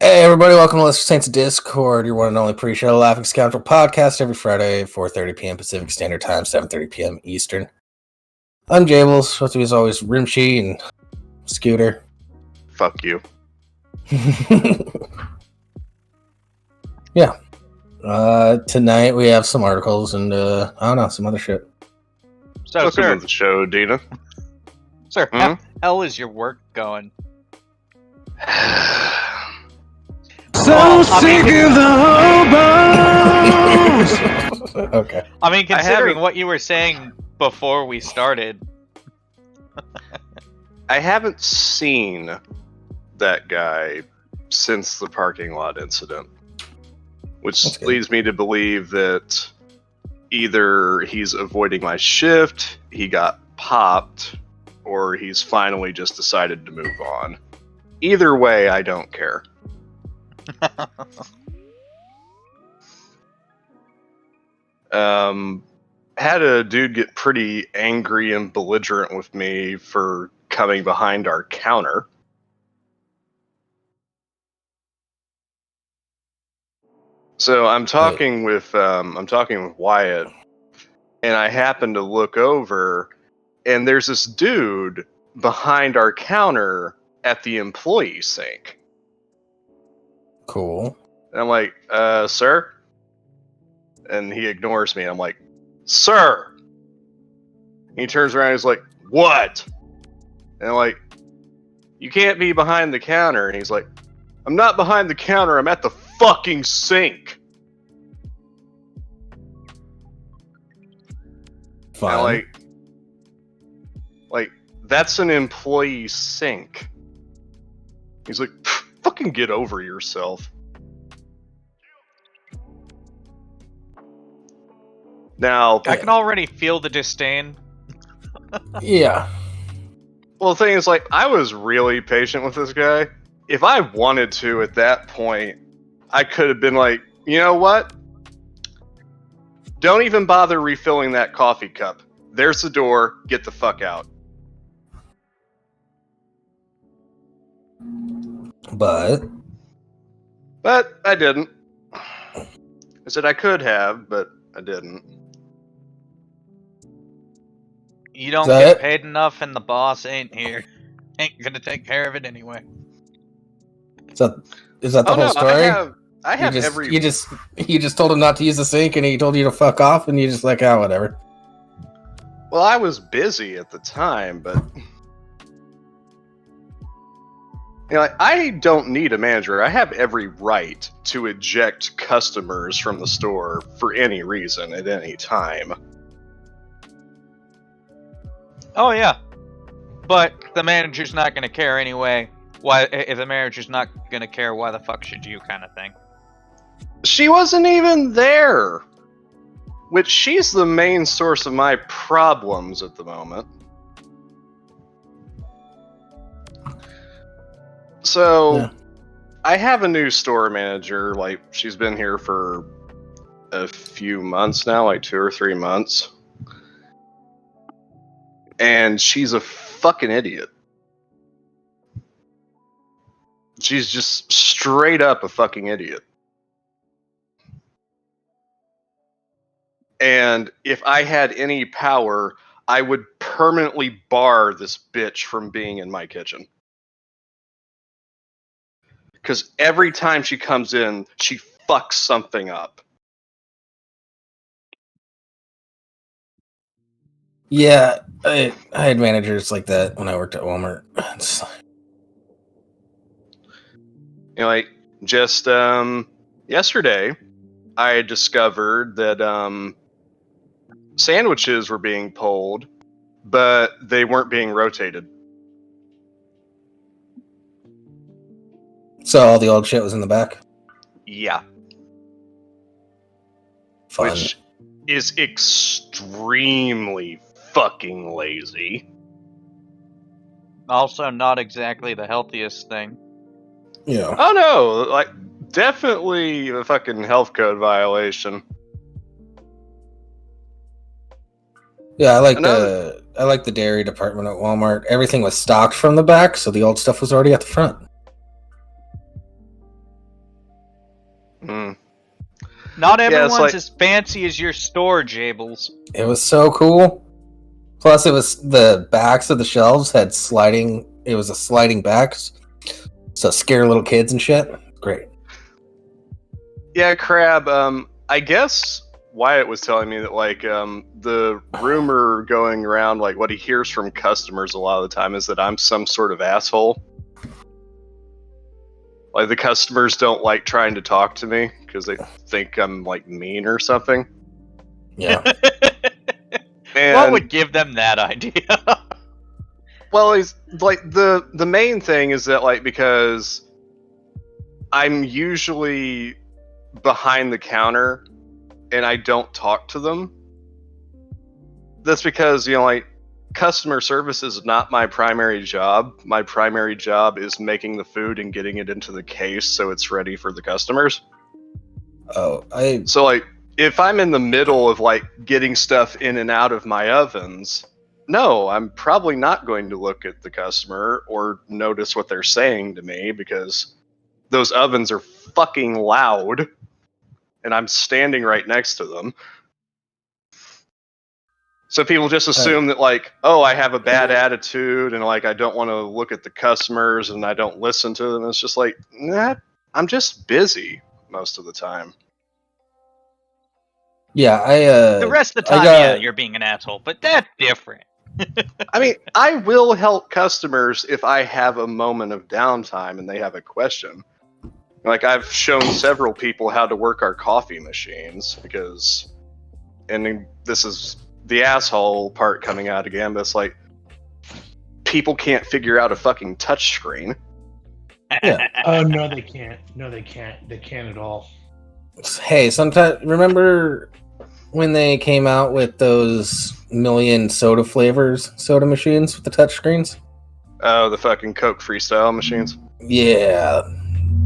Hey everybody, welcome to Let's Saints Discord, your one and only pre-show Laughing Scoundrel podcast every Friday, 4:30 p.m. Pacific Standard Time, 7:30 p.m. Eastern. I'm Jables, with me as always Rimshee and Scooter. Fuck you. Yeah. Tonight we have some articles and, I don't know, some other shit. So, Welcome sir, to the show, Dina. sir, how hell is your work going? Sick of the hobos. Okay. I mean, considering haven't- what you were saying before we started. I haven't seen that guy since the parking lot incident, which That's good. leads me to believe that either he's avoiding my shift, he got popped, or he's finally just decided to move on. Either way, I don't care. Had a dude get pretty angry and belligerent with me for coming behind our counter. So I'm talking with Wyatt, and I happen to look over, and there's this dude behind our counter at the employee sink. Cool. And I'm like, sir? And he ignores me. I'm like, sir! And he turns around and he's like, what? And I'm like, you can't be behind the counter. And he's like, I'm not behind the counter, I'm at the fucking sink. Fine. And I'm like, that's an employee sink. He's like, fucking get over yourself. Now, I can already feel the disdain. Yeah. well, the thing is, like, I was really patient with this guy. If I wanted to at that point, I could have been like, you know what? Don't even bother refilling that coffee cup. There's the door. Get the fuck out. But I didn't. I said I could have, but I didn't. You don't Is that get it? paid enough and the boss ain't here. Ain't gonna take care of it anyway. is that the whole story? I have you just told him not to use the sink and he told you to fuck off and you just like, oh, whatever. Well, I was busy at the time, but I don't need a manager. I have every right to eject customers from the store for any reason at any time. Oh yeah, but the manager's not gonna care anyway. Why? If the manager's not gonna care, why the fuck should you? Kind of thing. She wasn't even there, which she's the main source of my problems at the moment. So, Yeah. I have a new store manager. Like, she's been here for a few months now, like 2 or 3 months. And she's a fucking idiot. She's just straight up a fucking idiot. And if I had any power, I would permanently bar this bitch from being in my kitchen. Because every time she comes in, she fucks something up. Yeah, I had managers like that when I worked at Walmart. It's like, Like, just yesterday, I discovered that sandwiches were being pulled, but they weren't being rotated. so all the old shit was in the back. Yeah. Fun. Which is extremely fucking lazy. Also, not exactly the healthiest thing. Yeah. Oh no, like, definitely a fucking health code violation. Yeah, I like Another- the dairy department at Walmart. Everything was stocked from the back, so the old stuff was already at the front. Mm. Not Yeah, it's everyone's like- as fancy as your store, Jables. It was so cool. Plus, it was the backs of the shelves had sliding. It was a sliding backs, so scare little kids and shit. Great. Yeah, Crab. I guess Wyatt was telling me that like the rumor going around, like what he hears from customers a lot of the time is that I'm some sort of asshole. Like the customers don't like trying to talk to me because they think I'm like mean or something. Yeah. And What would give them that idea? well, it's like the main thing is that like because I'm usually behind the counter and I don't talk to them. That's because, like, customer service is not my primary job. My primary job is making the food and getting it into the case so it's ready for the customers. Oh, So, like, if I'm in the middle of, like, getting stuff in and out of my ovens, no, I'm probably not going to look at the customer or notice what they're saying to me because those ovens are fucking loud and I'm standing right next to them. So people just assume that, like, oh, I have a bad attitude and, like, I don't want to look at the customers and I don't listen to them. It's just like, nah, I'm just busy most of the time. Yeah, The rest of the time, yeah, you're being an asshole, but that's different. I mean, I will help customers if I have a moment of downtime and they have a question. Like, I've shown several people how to work our coffee machines because, and this is the asshole part coming out again, but it's like, people can't figure out a fucking touchscreen. Yeah. Oh, no, they can't. No, they can't. They can't at all. Hey, sometimes remember when they came out with those million soda flavors soda machines with the touchscreens? Oh, the fucking Coke Freestyle machines. Yeah,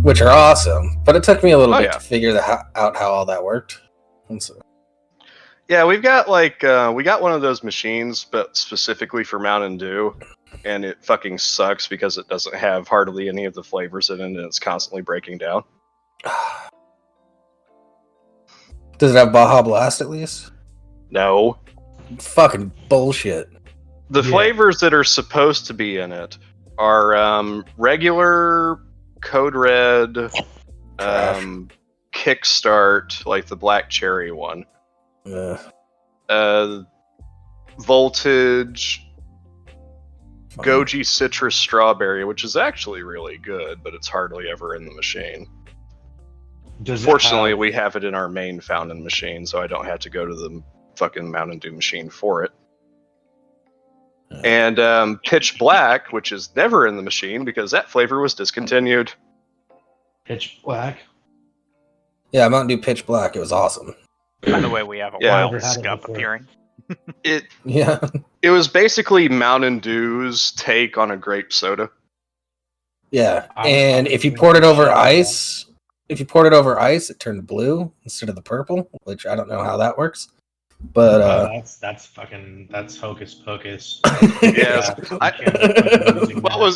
which are awesome. But it took me a little bit yeah. to figure out how all that worked. And so, Yeah, we've got like we got one of those machines, but specifically for Mountain Dew, and it fucking sucks because it doesn't have hardly any of the flavors in it, and it's constantly breaking down. does it have Baja Blast at least? No, Fucking bullshit. the flavors that are supposed to be in it are regular, Code Red, Kickstart, like the black cherry one. Voltage, Goji Citrus Strawberry, which is actually really good, but it's hardly ever in the machine. Fortunately, we have it in our main fountain machine, so I don't have to go to the fucking Mountain Dew machine for it. And Pitch Black, which is never in the machine because that flavor was discontinued. Pitch Black? Yeah, Mountain Dew Pitch Black. It was awesome. By the way, we have a wild scup appearing. It was basically Mountain Dew's take on a grape soda. Yeah, and if you poured it over ice, it turned blue instead of the purple, which I don't know how that works. But that's hocus pocus. Yes,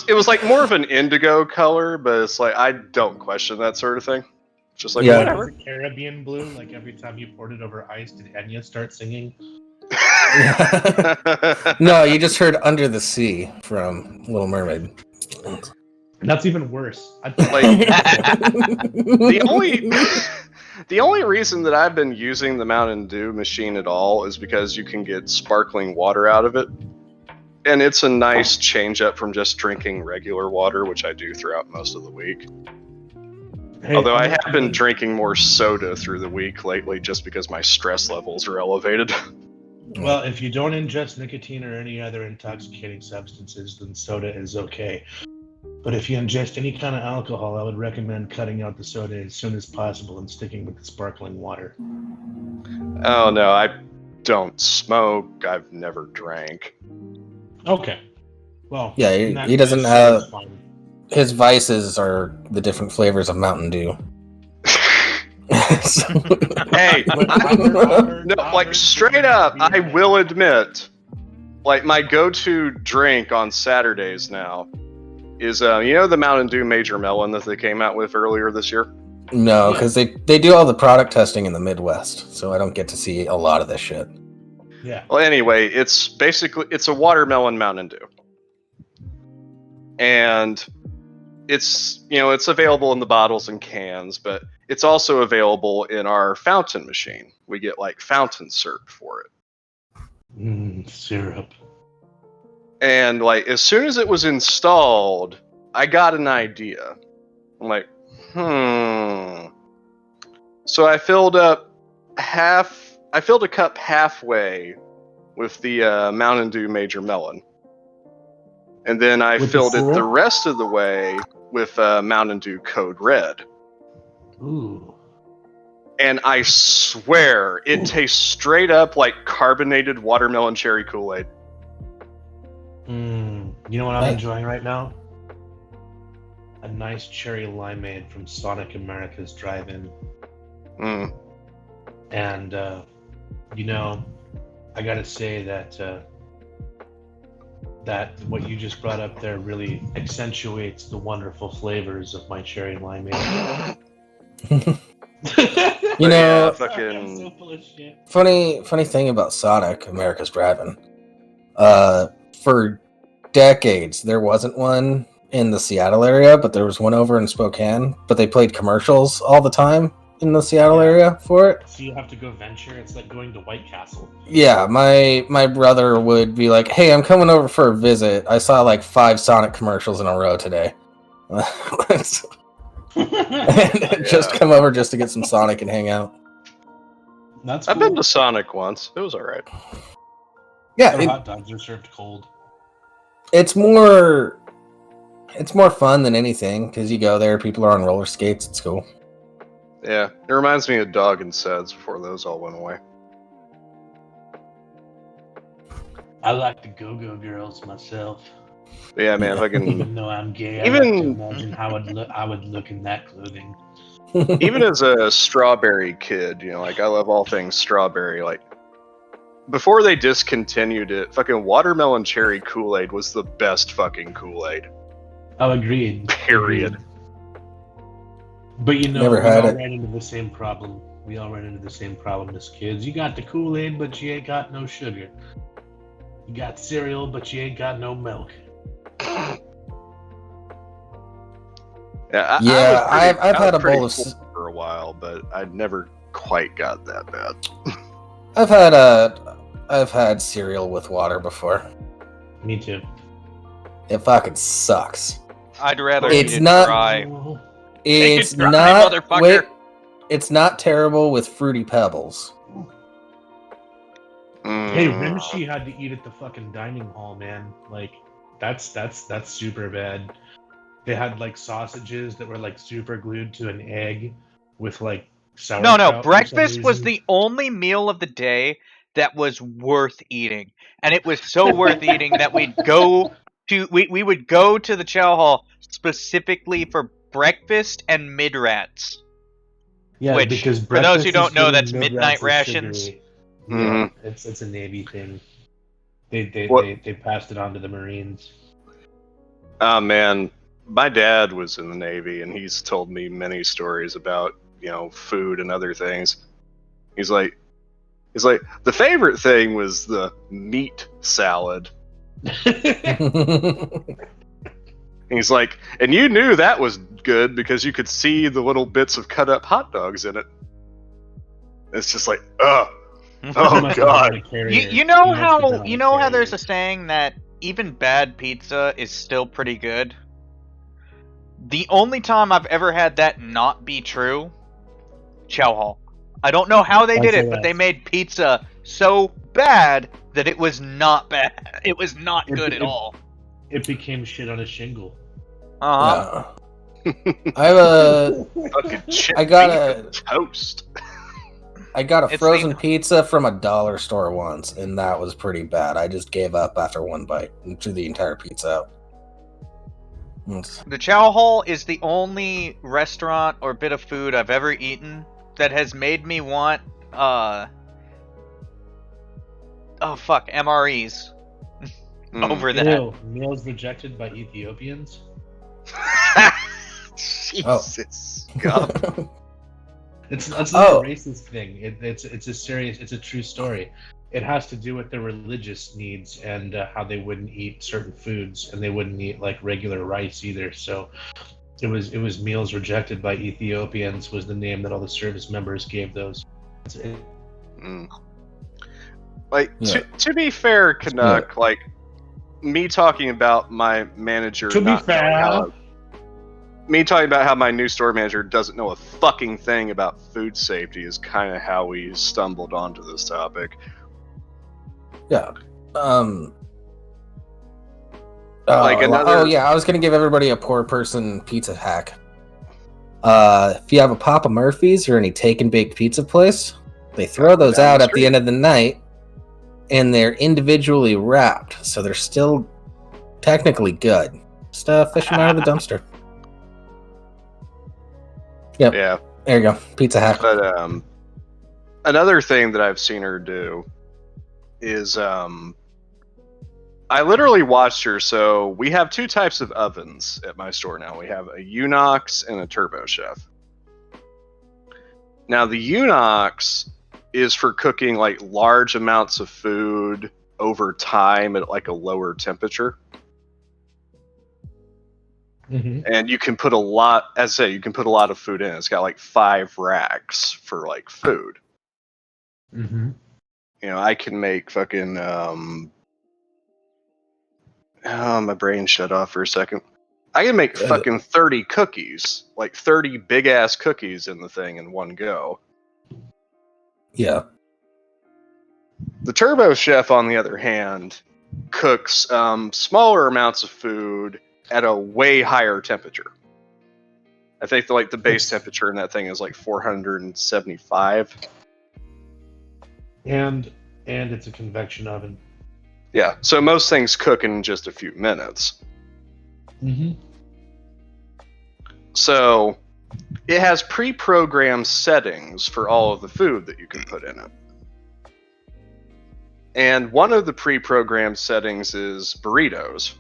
it was like more of an indigo color, but it's like I don't question that sort of thing. Just like whatever. Caribbean blue, like every time you poured it over ice, did Enya start singing? No, you just heard Under the Sea from Little Mermaid. That's even worse. The only reason that I've been using the Mountain Dew machine at all is because you can get sparkling water out of it. And it's a nice change up from just drinking regular water, which I do throughout most of the week. Hey, although I have been drinking more soda through the week lately just because my stress levels are elevated. Well, if you don't ingest nicotine or any other intoxicating substances, then soda is okay. But if you ingest any kind of alcohol, I would recommend cutting out the soda as soon as possible and sticking with the sparkling water. Oh, no, I don't smoke. I've never drank. Okay. Well, yeah, he doesn't have... His vices are the different flavors of Mountain Dew. Hey, straight up, I will admit, like, my go-to drink on Saturdays now is, the Mountain Dew Major Melon that they came out with earlier this year? No, because they do all the product testing in the Midwest, so I don't get to see a lot of this shit. Yeah. Well, anyway, it's a watermelon Mountain Dew, and it's available in the bottles and cans, but it's also available in our fountain machine. We get like fountain syrup for it. Syrup. And like as soon as it was installed, I got an idea. I'm like, So I filled a cup halfway with the Mountain Dew Major Melon. And then I filled it the rest of the way with Mountain Dew Code Red. Ooh. And I swear, it tastes straight up like carbonated watermelon cherry Kool-Aid. You know what I'm enjoying right now? A nice cherry limeade from Sonic America's Drive-In. And, I gotta say that that what you just brought up there really accentuates the wonderful flavors of my cherry limeade. You know, fucking so full of shit. funny thing about Sonic America's Driving. For decades there wasn't one in the Seattle area, but there was one over in Spokane. But they played commercials all the time in the Seattle area for it. So you have to go venture. It's like going to White Castle. Yeah, my brother would be like, "Hey, I'm coming over for a visit. I saw like 5 Sonic commercials in a row today." And just come over just to get some Sonic and hang out. That's cool. I've been to Sonic once. It was alright. Yeah, Their hot dogs are served cold. it's more fun than anything because you go there, people are on roller skates. It's cool. Yeah, it reminds me of Dog and Suds before those all went away. I like the Go-Go Girls myself. But yeah, man, fucking Even though I'm gay, I like to imagine how I would look in that clothing. even as a strawberry kid, like I love all things strawberry. Like before they discontinued it, fucking watermelon cherry Kool-Aid was the best fucking Kool-Aid. Oh, agreed. Period. But Never we had all it. ran into the same problem. We all ran into the same problem as kids. You got the Kool-Aid, but you ain't got no sugar. You got cereal, but you ain't got no milk. Yeah, I've had a bowl of for a while, but I never quite got that bad. I've had cereal with water before. Me too. It fucking sucks. I'd rather It's eat it not- dry. It's Dry, not motherfucker. wait, it's not terrible with Fruity Pebbles. Hey, Rimshee had to eat at the fucking dining hall, man. Like, that's super bad. They had like sausages that were like super glued to an egg with like sauerkraut. No, for some breakfast was reason. the only meal of the day that was worth eating. And it was so worth eating that we would go to the chow hall specifically for breakfast and mid-rats. Yeah, which, because for those who breakfast don't is know, really that's mid-rats midnight is rations. sugary. Mhm. Yeah, it's a Navy thing. They What- passed it on to the Marines. Oh man, my dad was in the Navy, and he's told me many stories about food and other things. He's like, the favorite thing was the meat salad. He's like, and you knew that was good because you could see the little bits of cut up hot dogs in it. It's just like, oh He must have god. been a carrier. You know He must have been how on a there's a carrier. saying that even bad pizza is still pretty good? The only time I've ever had that not be true, chow hall. I don't know how they did it, but they made pizza so bad that it was not bad. It was not good at all. It became shit on a shingle. Uh-huh. Yeah. I have a Fucking shit I got beef a- and toast. I got a It's frozen the- pizza from a dollar store once, and that was pretty bad. I just gave up after one bite and threw the entire pizza out. The chow hall is the only restaurant or bit of food I've ever eaten that has made me want MREs over that. Ew, meals rejected by Ethiopians. Jesus. God. It's not a racist thing. It's a true story. It has to do with their religious needs and how they wouldn't eat certain foods, and they wouldn't eat like regular rice either. So it was meals rejected by Ethiopians was the name that all the service members gave those. Like to be fair, Canuck, like me talking about my manager. Me talking about how my new store manager doesn't know a fucking thing about food safety is kind of how we stumbled onto this topic. Yeah. I was gonna give everybody a poor person pizza hack. If you have a Papa Murphy's or any take and bake pizza place, they throw those out at the end of the night, and they're individually wrapped, so they're still technically good. Just fish them out of the dumpster. Yep. Yeah. There you go. Pizza hack. But another thing that I've seen her do is I literally watched her. So we have two types of ovens at my store now. We have a Unox and a Turbo Chef. Now the Unox is for cooking like large amounts of food over time at like a lower temperature. Mm-hmm. And you can put a lot, as I say, you can put a lot of food in. It's got like 5 racks for like food. Mm-hmm. You know, I can make fucking my brain shut off for a second. I can make fucking 30 cookies, like 30 big ass cookies in the thing in one go. Yeah. The Turbo Chef, on the other hand, cooks smaller amounts of food at a way higher temperature. I think the base temperature in that thing is like 475. And it's a convection oven. Yeah, so most things cook in just a few minutes. Mm-hmm. So it has pre-programmed settings for all of the food that you can put in it. And one of the pre-programmed settings is burritos.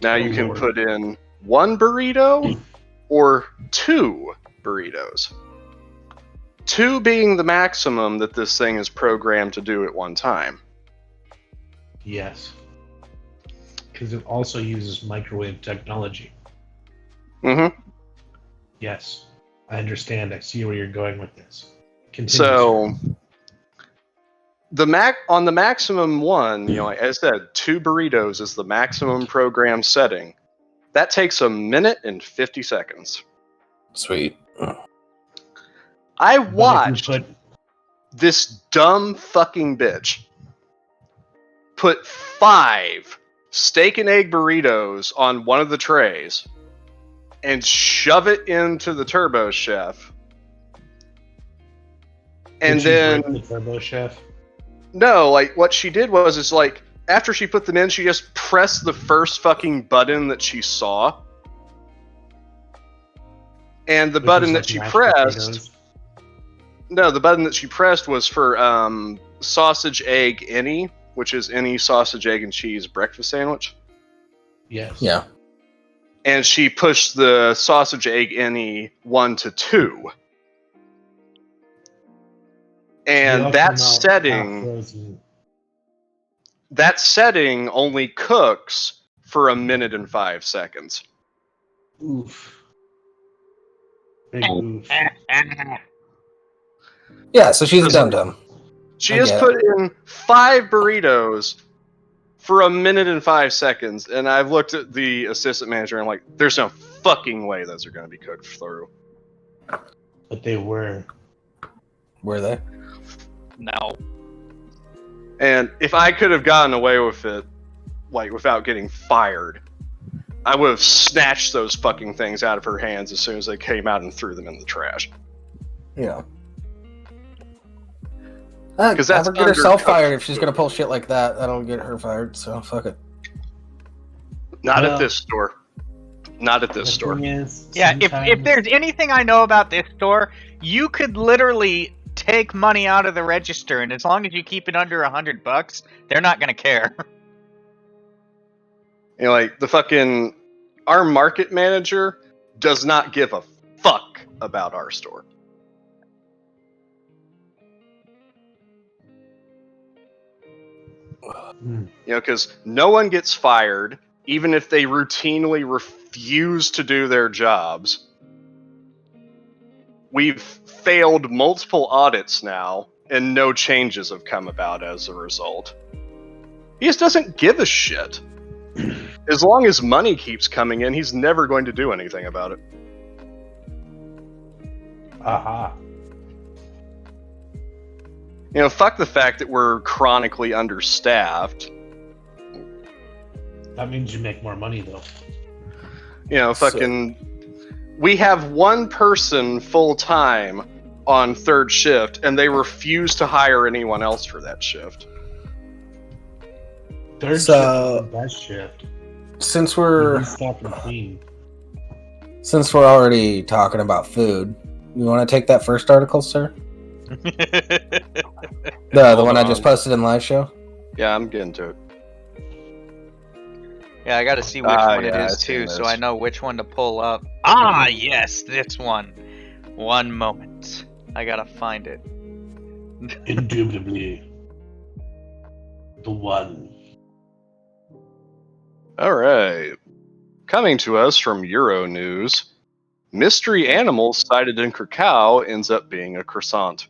Now you can put in 1 burrito or 2 burritos. 2 being the maximum that this thing is programmed to do at one time. Yes. Because it also uses microwave technology. Mm-hmm. Yes. I understand. I see where you're going with this. Continue. So on the maximum one, you know, like I said, 2 burritos is the maximum program setting. That takes 1 minute and 50 seconds. Sweet. I watched this dumb fucking bitch put 5 steak and egg burritos on one of the trays and shove it into the Turbo Chef. And then the Turbo Chef? No, like what she did was like after she put them in, she just pressed the first fucking button that she saw. And the button that she pressed the button that she pressed was for sausage egg any, which is any sausage, egg, and cheese breakfast sandwich. Yes. Yeah. And she pushed the sausage, egg, any 1 to 2. And that setting only cooks for 1 minute and 5 seconds. Oof. Big oof. Yeah, so she's a dum-dum. She has put in 5 burritos for 1 minute and 5 seconds, and I've looked at the assistant manager and I'm like, there's no fucking way those are going to be cooked through. But they were. Were they? No. And if I could have gotten away with it, like without getting fired, I would have snatched those fucking things out of her hands as soon as they came out and threw them in the trash. Yeah. Because that's get herself fired if she's gonna pull shit like that. That'll get her fired. So fuck it. Not at this store. Not at this store. Yeah, if there's anything I know about this store, you could literally take money out of the register, and as long as you keep it under $100, they're not gonna care. You know, like the fucking our market manager does not give a fuck about our store. You know, because no one gets fired, even if they routinely refuse to do their jobs. We've failed multiple audits now, and no changes have come about as a result. He just doesn't give a shit. As long as money keeps coming in, he's never going to do anything about it. Aha. You know, fuck the fact that we're chronically understaffed. That means you make more money, though. You know, we have one person full-time on third shift, and they refuse to hire anyone else for that shift. Third shift is the best shift. Since we're clean. Since we're already talking about food, you want to take that first article, sir? The one I just posted in live show? Yeah, I'm getting to it. Yeah, I gotta see which one it is too, so I know which one to pull up. Ah, yes, this one. One moment. I gotta find it. Indubitably. The one. Alright. Coming to us from Euronews, mystery animal sighted in Krakow ends up being a croissant.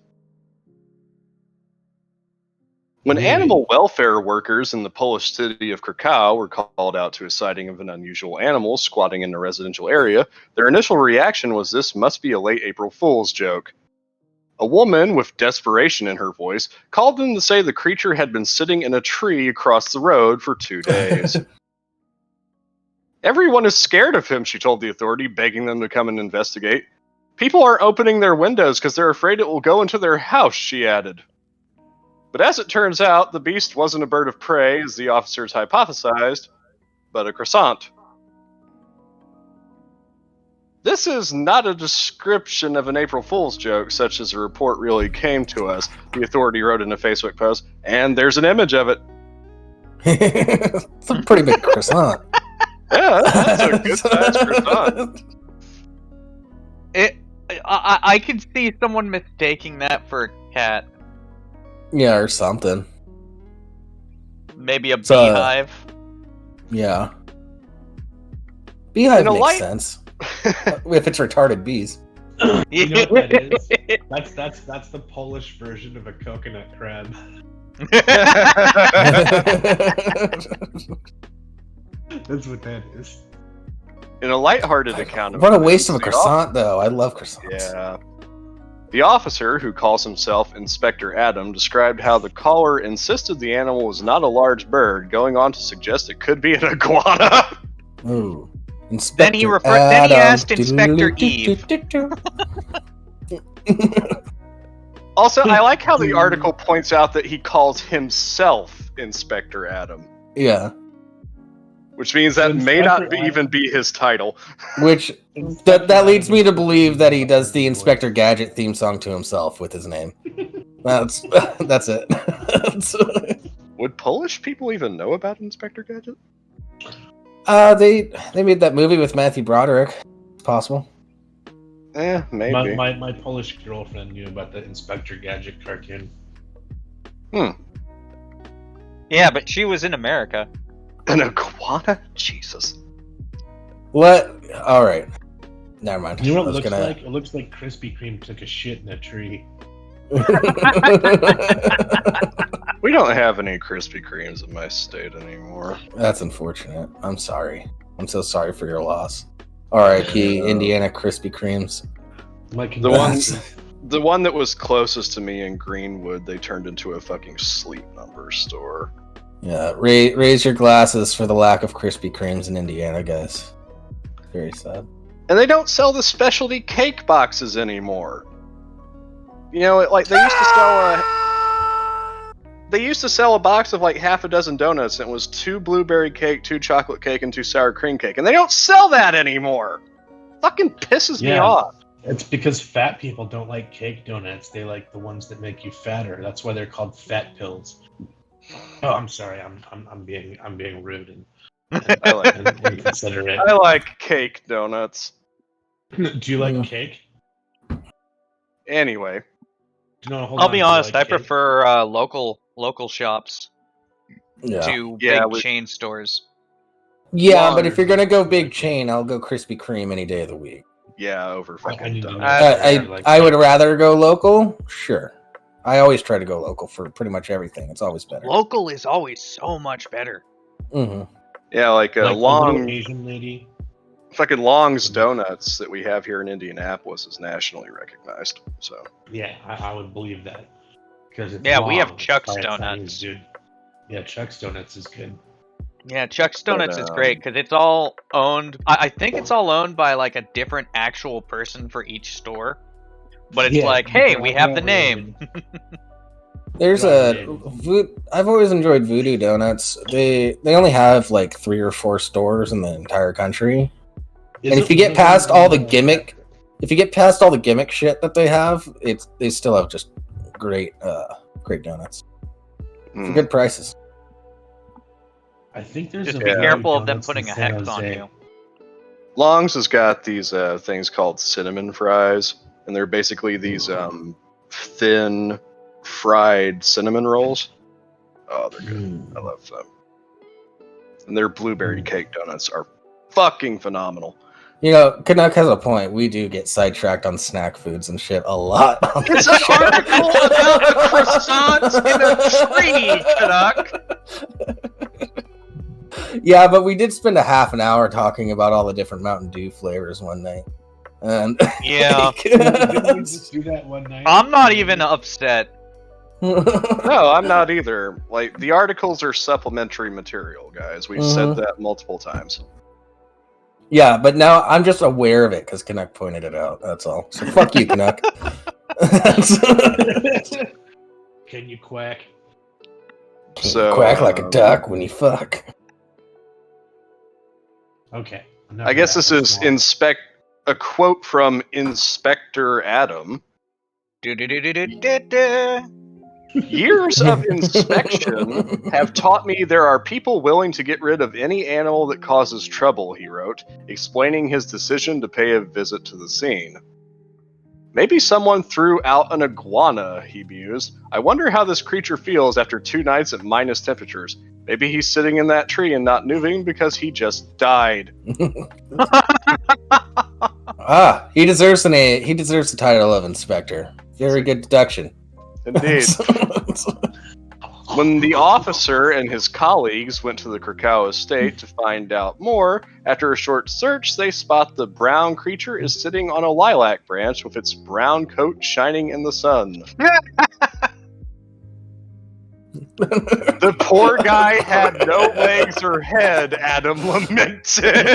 When animal welfare workers in the Polish city of Krakow were called out to a sighting of an unusual animal squatting in a residential area, their initial reaction was this must be a late April Fool's joke. A woman, with desperation in her voice, called them to say the creature had been sitting in a tree across the road for 2 days. Everyone is scared of him, she told the authority, begging them to come and investigate. People are opening their windows because they're afraid it will go into their house, she added. But as it turns out, the beast wasn't a bird of prey, as the officers hypothesized, but a croissant. This is not a description of an April Fool's joke, such as the report really came to us, the authority wrote in a Facebook post, and there's an image of it. It's a pretty big croissant. Yeah, that's a good-sized croissant. I can see someone mistaking that for a cat. Yeah, or something. Maybe a beehive. Yeah. Beehive makes sense. If it's retarded bees. You know what that is? That's the Polish version of a coconut crab. That's what that is. In a lighthearted account of what a waste of a croissant, though. I love croissants. Yeah. The officer, who calls himself Inspector Adam, described how the caller insisted the animal was not a large bird, going on to suggest it could be an iguana. Ooh. Then he asked Inspector Eve. Also, I like how the article points out that he calls himself Inspector Adam. Yeah. Which means that may not even be his title. Which, that leads me to believe that he does the Inspector Gadget theme song to himself with his name. That's it. Would Polish people even know about Inspector Gadget? They made that movie with Matthew Broderick. It's possible. Maybe. My Polish girlfriend knew about the Inspector Gadget cartoon. Yeah, but she was in America. An iguana? Jesus. What? Alright. Never mind. You know what it looks like? It looks like Krispy Kreme took a shit in a tree. We don't have any Krispy Kremes in my state anymore. That's unfortunate. I'm sorry. I'm so sorry for your loss. R.I.P. Indiana Krispy Kremes. The one that was closest to me in Greenwood, they turned into a fucking Sleep Number store. Yeah, raise your glasses for the lack of Krispy Kremes in Indiana, guys. Very sad. And they don't sell the specialty cake boxes anymore. You know, like they used to sell a box of like half a dozen donuts, and it was 2 blueberry cake, 2 chocolate cake, and 2 sour cream cake, and they don't sell that anymore. Fucking pisses me off. It's because fat people don't like cake donuts; they like the ones that make you fatter. That's why they're called fat pills. Oh, I'm sorry. I'm being rude and inconsiderate. I like cake donuts. Do you like cake? Anyway, No, hold I'll on. be Do you honest, like I cake? prefer local shops Yeah. to Yeah, big we- chain stores. Yeah, but if you're gonna go Long- big chain, I'll go Krispy Kreme any day of the week. yeah, over I fucking need to donuts. know. I would rather go local. Sure, I always try to go local for pretty much everything. It's always better. Local is always so much better. Hmm. Yeah, like a Like the little long, Asian lady. fucking Long's Donuts that we have here in Indianapolis is nationally recognized. So Yeah, I would believe that. Because it's Yeah, we have long Chuck's by its Donuts. size, dude. Yeah, Chuck's Donuts is good. Yeah, Chuck's Donuts is um, great because it's all owned. I think it's all owned by like a different actual person for each store. But it's Yeah, like, hey, we have the not name. There's Right. I've always enjoyed Voodoo Donuts. They only have like 3 or 4 stores in the entire country. Is And it if you get one of past them, all the gimmick, if you get past all the gimmick shit that they have, they still have just great donuts for mm, good prices. I think there's Just a be Yeah. careful of them Donuts putting in a San hex on Jose. you. Long's has got these things called cinnamon fries, and they're basically these thin fried cinnamon rolls. Oh, they're good. I love them. And their blueberry cake donuts are fucking phenomenal. You know, Canuck has a point. We do get sidetracked on snack foods and shit a lot. On It's this an show. article about the croissants in a tree, Canuck. Yeah, but we did spend a half an hour talking about all the different Mountain Dew flavors one night. And Yeah. Didn't we just do that one night? I'm not even upset. No, I'm not either. Like, the articles are supplementary material, guys. We've said that multiple times. Yeah, but now I'm just aware of it because Canuck pointed it out. That's all. So fuck you, Canuck. Can you quack? So, Quack like a duck when you fuck. Okay. I guess this is a quote from Inspector Adam. Do-do-do-do-do-do-do. Years of inspection have taught me there are people willing to get rid of any animal that causes trouble, he wrote, explaining his decision to pay a visit to the scene. Maybe someone threw out an iguana, he mused. I wonder how this creature feels after 2 nights at minus temperatures. Maybe he's sitting in that tree and not moving because he just died. He deserves the title of inspector. Very good deduction. Indeed. When the officer and his colleagues went to the Krakow estate to find out more, after a short search, they spot the brown creature is sitting on a lilac branch with its brown coat shining in the sun. The poor guy had no legs or head, Adam lamented.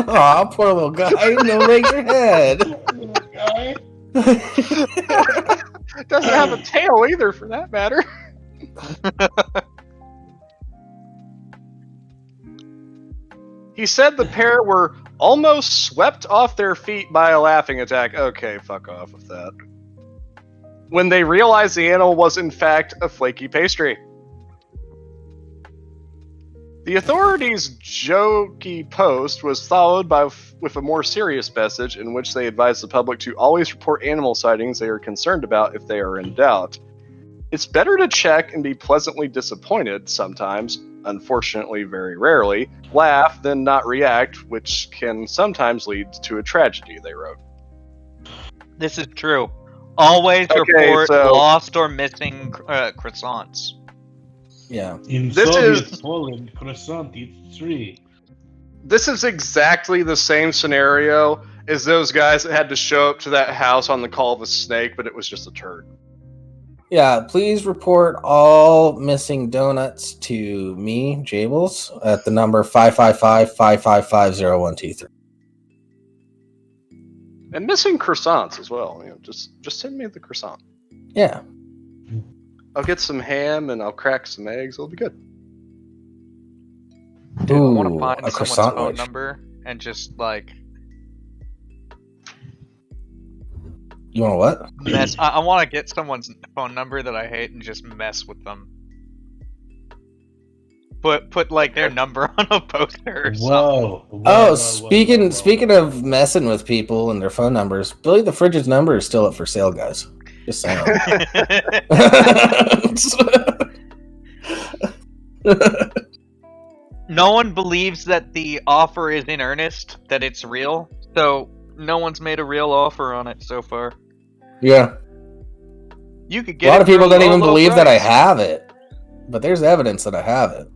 Aw, poor little guy. No legs or head. Doesn't have a tail either, for that matter. He said the pair were almost swept off their feet by a laughing attack. Okay, fuck off with that. When they realized the animal was in fact a flaky pastry. The authorities' jokey post was followed with a more serious message in which they advised the public to always report animal sightings they are concerned about if they are in doubt. It's better to check and be pleasantly disappointed sometimes, unfortunately very rarely, laugh than not react, which can sometimes lead to a tragedy, they wrote. This is true. Always report lost or missing croissants. Yeah. In This Soviet is- Poland, croissant eats 3. This is exactly the same scenario as those guys that had to show up to that house on the call of a snake, but it was just a turd. Yeah, please report all missing donuts to me, Jables, at the number 555-555-0123. And missing croissants as well. You know, just send me the croissant. Yeah. I'll get some ham and I'll crack some eggs. It'll be good. Dude, I want to Ooh, find a someone's croissant phone wedge. number and just like You want what? mess. I want to get someone's phone number that I hate and just mess with them. Put like their number on a poster or something. Oh, speaking of messing with people and their phone numbers, Billy the Fridge's number is still up for sale, guys. Just saying. No one believes that the offer is in earnest, that it's real, so no one's made a real offer on it so far. Yeah. You could get a lot of people don't even low believe price. that I have it, but there's evidence that I have it.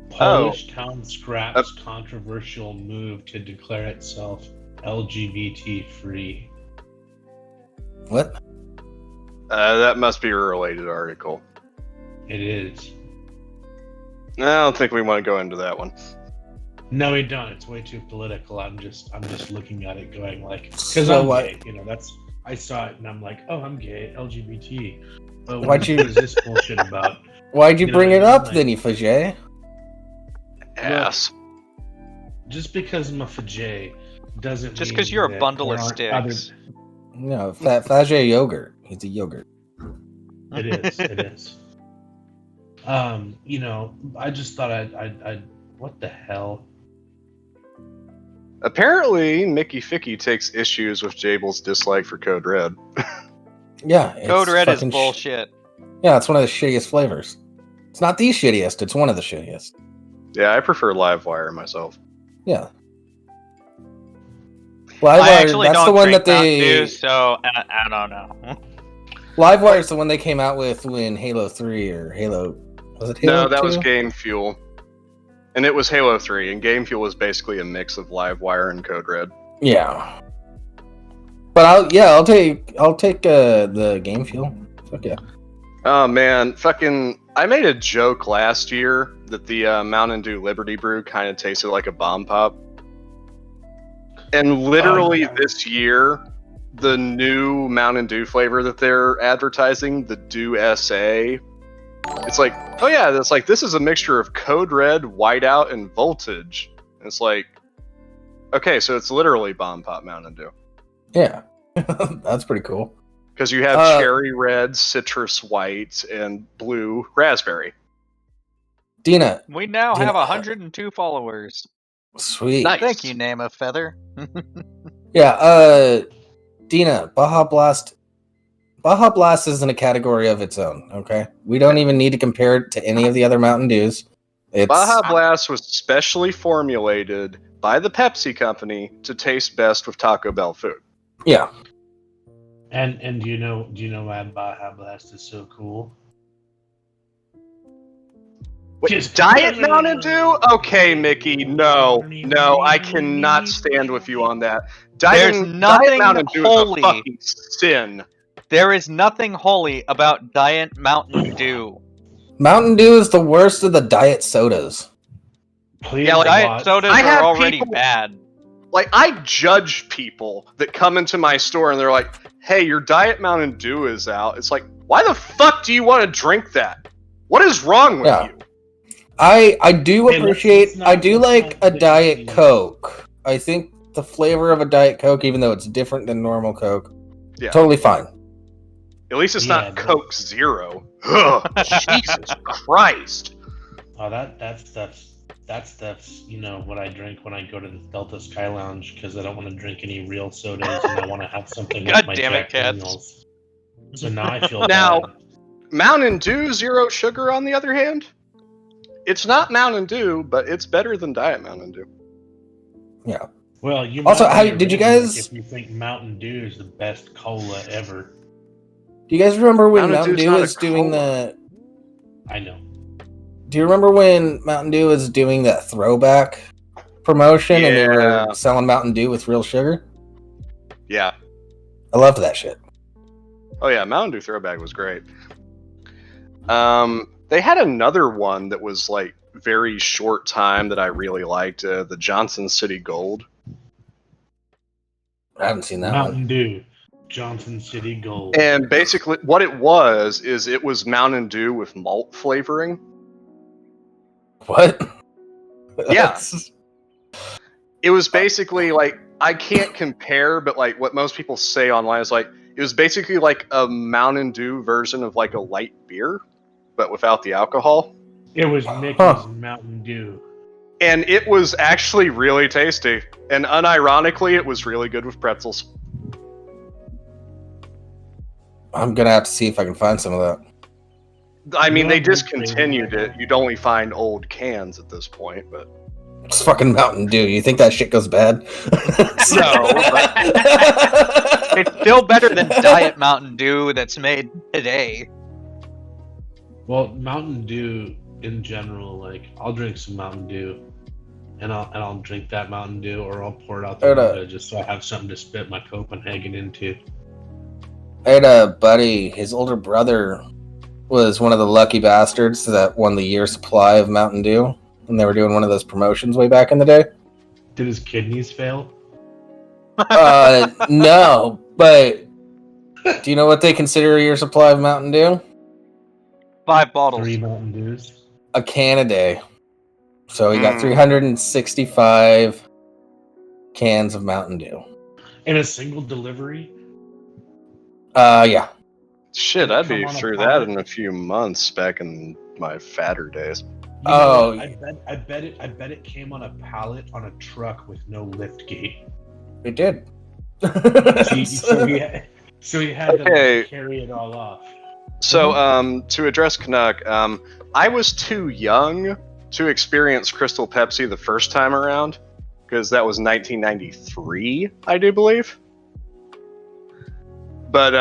Polish Town Scrap's controversial move to declare itself LGBT free. What? That must be a related article. It is. I don't think we want to go into that one. No, we don't. It's way too political. I'm just looking at it, going like, because So I'm what? gay. You know, I saw it and I'm like, oh, I'm gay, LGBT. Oh, Why'd you- what is this bullshit about? Why'd you You know bring what I it mean? up Like- then, you fajay? Ass. Just because I'm a fajay doesn't Just mean because you're a that bundle there of aren't sticks. No, Fajay yogurt. He's a yogurt. It is. It is. You know, I just thought I'd what the hell? Apparently, Mickey Ficky takes issues with Jable's dislike for Code Red. Yeah. It's Code Red is fucking bullshit. yeah, it's one of the shittiest flavors. It's not the shittiest, it's one of the shittiest. Yeah, I prefer Livewire myself. Yeah. I Livewire, actually that's don't the one drink that Mountain they... Dew, so I don't know. Livewire is the one they came out with when Halo 3 or Halo... Was it Halo No, that 2? was Game Fuel. And it was Halo 3, and Game Fuel was basically a mix of Livewire and Code Red. Yeah. But I'll take the Game Fuel. Fuck yeah. Oh man, I made a joke last year that the Mountain Dew Liberty Brew kind of tasted like a bomb pop. And literally this year, the new Mountain Dew flavor that they're advertising, the Dew SA, it's like, oh yeah, that's like, this is a mixture of Code Red, Whiteout, and Voltage. And it's like, okay, so it's literally bomb pop Mountain Dew. Yeah. That's pretty cool. Because you have cherry red, citrus white, and blue raspberry. Dina. We now Dina, have 102 followers. Sweet. Nice. Thank you, Name a Feather. Yeah, Dina, Baja Blast is in a category of its own, okay? We don't even need to compare it to any of the other Mountain Dews. Baja Blast was specially formulated by the Pepsi company to taste best with Taco Bell food. Yeah. And do you know why Baja Blast is so cool? Wait, Just- Diet Mountain Dew? Okay, Mickey, no, I cannot stand with you on that. There's Diet nothing Mountain Dew holy. is a fucking sin. There is nothing holy about Diet Mountain Dew. Mountain Dew is the worst of the diet sodas. Please Yeah, like, Diet watch- sodas I have are already people- bad. Like, I judge people that come into my store and they're like, hey, your Diet Mountain Dew is out. It's like, why the fuck do you want to drink that? What is wrong with Yeah. you? I do Hey, appreciate, let's not- I do like a let's not- Diet Coke. I think the flavor of a Diet Coke, even though it's different than normal Coke, Yeah. totally fine. At least it's Yeah, not but- Coke Zero. Ugh, Jesus Christ. Oh, that stuff's you know what I drink when I go to the Delta Sky Lounge because I don't want to drink any real sodas and I want to have something God with my damn it, Jack Cats. Daniels. So now I feel Now- bad. Mountain Dew Zero Sugar, on the other hand, it's not Mountain Dew, but it's better than Diet Mountain Dew. Yeah. Well, you Also, might be did you a redneck guys- if you think Mountain Dew is the best cola ever? Do you guys remember when Mountain Mountain Dew's Dew not a was doing cola. the... I know. Do you remember when Mountain Dew was doing that throwback promotion and they Yeah. were selling Mountain Dew with real sugar? Yeah. I loved that shit. Oh yeah, Mountain Dew Throwback was great. They had another one that was like very short time that I really liked, the Johnson City Gold. I haven't seen that one. Mountain Dew, Johnson City Gold. And basically what it was is it was Mountain Dew with malt flavoring. What? Yeah. That's- It was basically like, I can't compare, but like what most people say online is like, it was basically like a Mountain Dew version of like a light beer. but without the alcohol. It was Mickey's Mountain Dew. And it was actually really tasty. And unironically, it was really good with pretzels. I'm gonna have to see if I can find some of that. I mean, You they know, discontinued it. You'd only find old cans at this point, but... It's fucking Mountain Dew. You think that shit goes bad? No, but... It's still better than Diet Mountain Dew that's made today. Well, Mountain Dew in general, like I'll drink some Mountain Dew, and I'll drink that Mountain Dew, or I'll pour it out the window just so I have something to spit my Copenhagen into. I had a buddy. His older brother was one of the lucky bastards that won the year supply of Mountain Dew, and they were doing one of those promotions way back in the day. Did his kidneys fail? No, but do you know what they consider a year supply of Mountain Dew? 5 bottles. 3 Mountain Dews. A can a day. So he got 365 cans of Mountain Dew. In a single delivery? Yeah. Shit, I'd be Come on, through Apollo. that in a few months back in my fatter days. You know what? I bet it came on a pallet on a truck with no lift gate. It did. So he had Okay. to carry it all off. So, to address Canuck, I was too young to experience Crystal Pepsi the first time around, because that was 1993, I do believe. But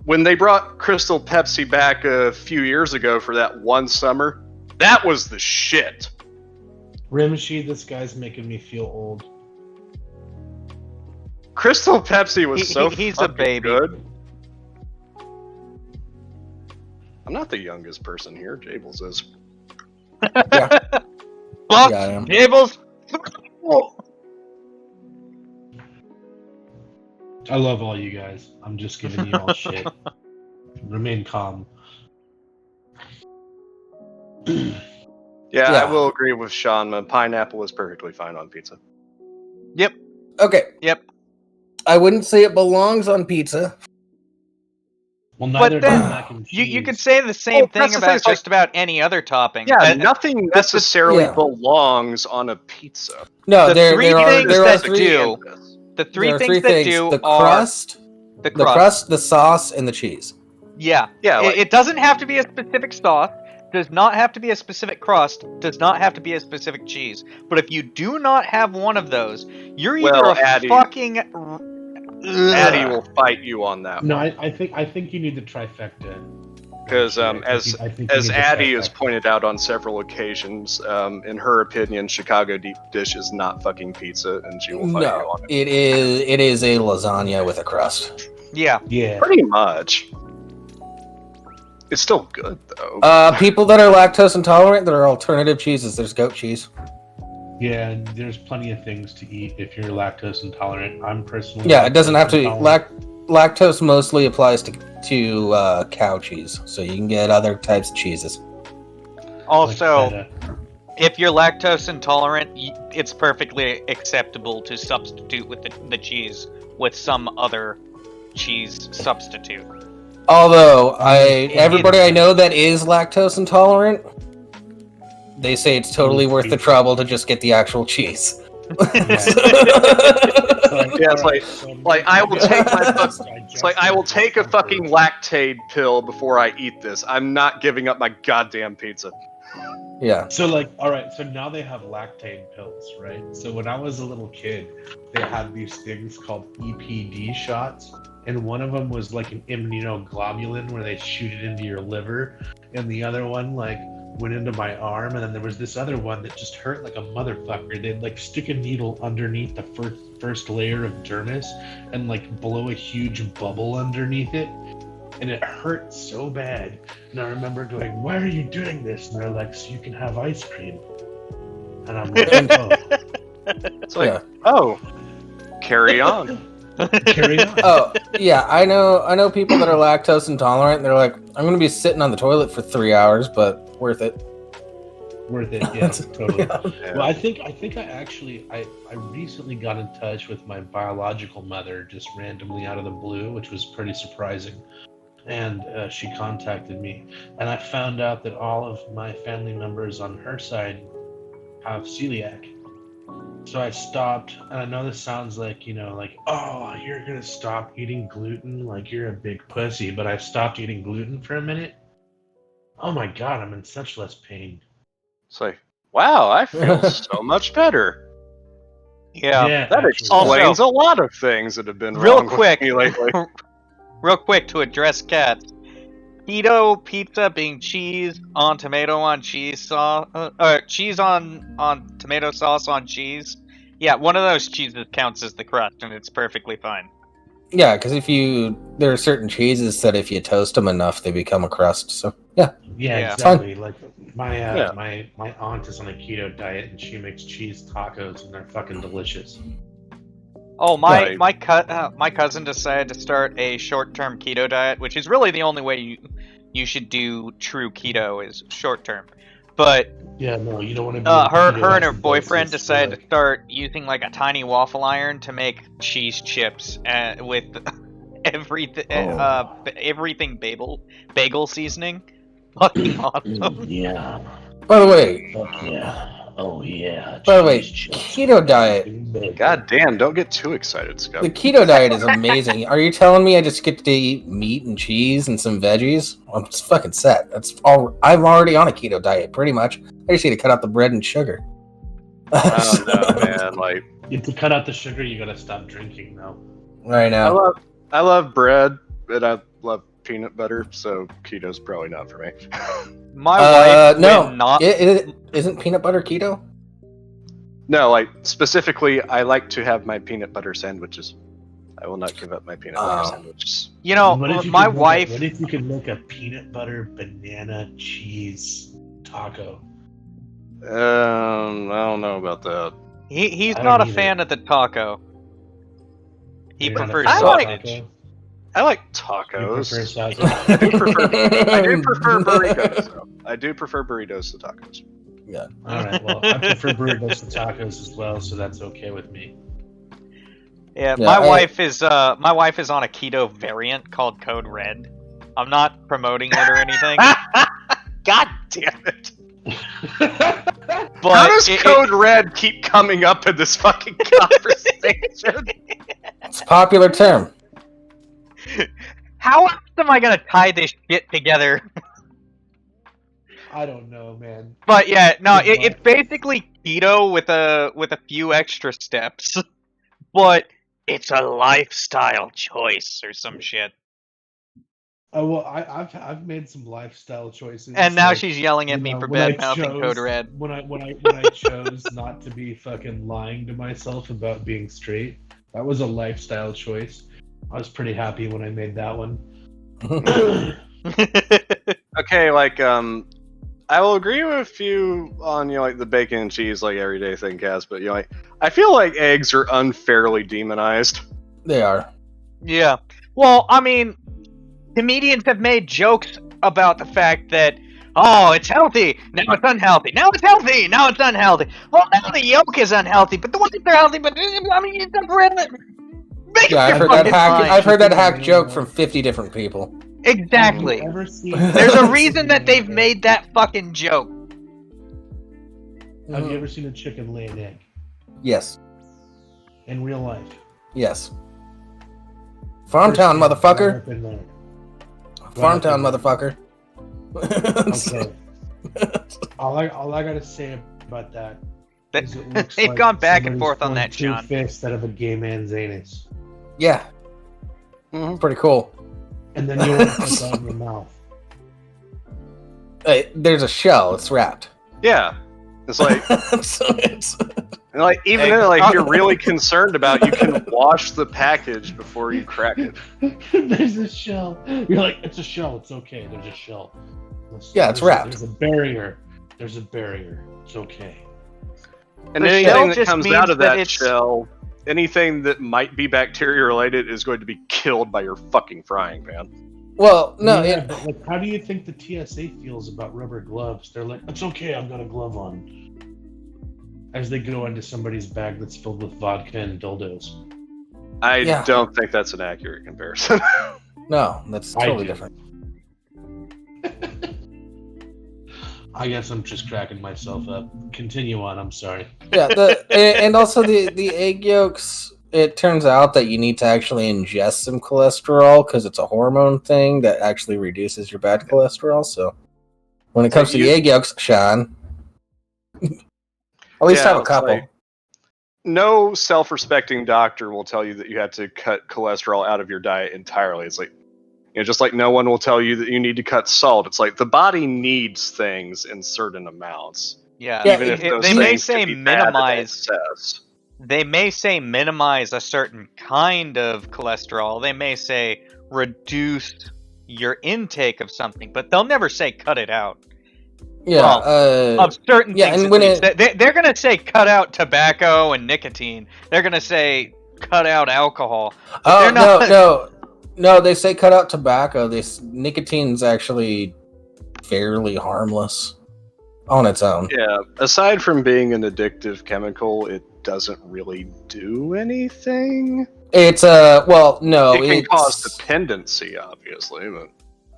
when they brought Crystal Pepsi back a few years ago for that one summer, that was the shit. Rimshee, this guy's making me feel old. Crystal Pepsi was He's a fucking baby. good. I'm not the youngest person here. Jables is. Yeah. Fuck Yeah, I am. Gables. I love all you guys. I'm just giving you all shit. Remain calm. Yeah, Yeah. I will agree with Sean. Pineapple is perfectly fine on pizza. Yep. Okay. Yep. I wouldn't say it belongs on pizza. Well, neither But then does mac and cheese. You could say the same Oh, that's thing the about thing, just about any other topping. Yeah, nothing necessarily yeah. belongs on a pizza. No, The there three are things there are that three. do- The There three are things that do the are crust, the the crust. crust, the sauce, and the cheese. Yeah. Yeah, like- It doesn't have to be a specific sauce. Does not have to be a specific crust. Does not have to be a specific cheese. But if you do not have one of those, you're either Well, a Addy- fucking. Addy will fight you on that No, one. I think you need the trifecta. Because I think as you need the Addy has trifecta. pointed out on several occasions, in her opinion, Chicago deep dish is not fucking pizza, and she will fight you No, on it. it is a lasagna with a crust. Yeah. Yeah. Pretty much. It's still good though. People that are lactose intolerant, there are alternative cheeses. There's goat cheese. Yeah, and there's plenty of things to eat if you're lactose intolerant. I'm personally. Yeah, it doesn't have to be intolerant. lactose. Mostly applies to cow cheese, so you can get other types of cheeses. Also, Like feta. if you're lactose intolerant, it's perfectly acceptable to substitute with the cheese with some other cheese substitute. Although everybody I know that is lactose intolerant, they say it's totally worth the trouble to just get the actual cheese. Yeah, it's like I will take It's like I will take a fucking Lactaid pill before I eat this. I'm not giving up my goddamn pizza. Yeah. So like, all right, so now they have lactate pills, right? So when I was a little kid, they had these things called EPD shots, and one of them was like an immunoglobulin where they shoot it into your liver, and the other one like went into my arm, and then there was this other one that just hurt like a motherfucker. They'd like stick a needle underneath the first layer of dermis and like blow a huge bubble underneath it. And it hurt so bad. And I remember going, "Why are you doing this?" And they're like, "So you can have ice cream." And I'm like, "Oh, It's like, Yeah. oh, carry on. carry on." Oh, yeah. I know people that are lactose intolerant. And they're like, I'm going to be sitting on the toilet for 3 hours, but worth it. Worth it, yeah, totally. Yeah. Well, I think I recently got in touch with my biological mother just randomly out of the blue, which was pretty surprising. and she contacted me, and I found out that all of my family members on her side have celiac. So I stopped, and I know this sounds like, like, oh, you're gonna stop eating gluten, like you're a big pussy, but I stopped eating gluten for a minute. Oh my god, I'm in such less pain. It's like, wow, I feel so much better. Yeah. That explains a lot of things that have been wrong with me lately. Real quick to address cats. Keto pizza being cheese on tomato on cheese sauce, cheese on tomato sauce on cheese. Yeah, one of those cheeses counts as the crust, and it's perfectly fine. Yeah, because there are certain cheeses that if you toast them enough, they become a crust. So yeah, exactly. Like my aunt is on a keto diet, and she makes cheese tacos, and they're fucking delicious. Oh, my cousin decided to start a short-term keto diet, which is really the only way you should do true keto is short-term. But yeah, no, you don't want to be her and her boyfriend decided to start using like a tiny waffle iron to make cheese chips with everything bagel seasoning. Fucking awesome. Yeah. By the way. Fuck yeah. Oh yeah. By the way, keto diet. God damn! Don't get too excited, Scott. The keto diet is amazing. Are you telling me I just get to eat meat and cheese and some veggies? I'm just fucking set. That's all. I'm already on a keto diet, pretty much. I just need to cut out the bread and sugar. Oh no, man! Like, to cut out the sugar, you gotta stop drinking, though. Right now. I love bread, and I love peanut butter, so keto's probably not for me. My wife no, it isn't peanut butter keto. No, like specifically, I like to have my peanut butter sandwiches. I will not give up my peanut butter sandwiches. You know, my wife. What if you could make a peanut butter banana cheese taco? I don't know about that. He's not a fan of the taco. He prefers sausage. I like tacos. I do prefer burritos. Though. I do prefer burritos to tacos. Yeah. All right. Well, I prefer burritos to tacos as well, so that's okay with me. Yeah, my wife is on a keto variant called Code Red. I'm not promoting it or anything. God damn it! But how does Code Red keep coming up in this fucking conversation? It's a popular term. How else am I gonna tie this shit together? I don't know, man. But yeah, no, it's basically keto with a few extra steps, but it's a lifestyle choice or some shit. Oh well, I've made some lifestyle choices, and now she's yelling at me for bad mouthing Code Red. When I chose not to be fucking lying to myself about being straight, that was a lifestyle choice. I was pretty happy when I made that one. Okay, like I will agree with you on like the bacon and cheese like everyday thing, Cass, but like I feel like eggs are unfairly demonized. They are. Yeah. Well, I mean, comedians have made jokes about the fact that it's healthy, now it's unhealthy. Now it's healthy, now it's unhealthy. Well, now the yolk is unhealthy, but the ones that are healthy, but I mean, it's not bread. Yeah, I've heard that hack joke from 50 different people. Exactly. There's a reason that they've made that fucking joke. Have you ever seen a chicken lay an egg? Yes. In real life? Yes. Farmtown, motherfucker. Farmtown, motherfucker. Okay. all I gotta say about that is it looks they've like gone back and forth on that, two John. fists out of a gay man's anus. Yeah. Pretty cool. And then you want to put that in your mouth. Hey, there's a shell. It's wrapped. Yeah. It's like... And like, even then, like, if you're really concerned about, you can wash the package before you crack it. There's a shell. You're like, it's a shell. It's okay. There's a shell. It's wrapped. There's a barrier. There's a barrier. It's okay. And anything that comes out of that shell, anything that might be bacteria related, is going to be killed by your fucking frying pan. Well, no. Yeah, but like, how do you think the TSA feels about rubber gloves? They're like, it's okay. I've got a glove on. As they go into somebody's bag that's filled with vodka and dildos. I don't think that's an accurate comparison. No, that's totally do. different. I guess I'm just cracking myself up. Continue on. I'm sorry. Yeah, and also the egg yolks. It turns out that you need to actually ingest some cholesterol because it's a hormone thing that actually reduces your bad cholesterol. So when it comes to the egg yolks, Sean, at least have a couple. Like, no self-respecting doctor will tell you that you have to cut cholesterol out of your diet entirely. It's like, just like no one will tell you that you need to cut salt. It's like the body needs things in certain amounts. Yeah, even if those they may things say could be bad in minimize. excess. They may say minimize a certain kind of cholesterol. They may say reduce your intake of something, but they'll never say cut it out. Yeah, of certain things. And when they're gonna say cut out tobacco and nicotine. They're gonna say cut out alcohol. No, they say cut out tobacco. Nicotine's actually fairly harmless on its own. Yeah, aside from being an addictive chemical, it doesn't really do anything. It's it can cause dependency, obviously, but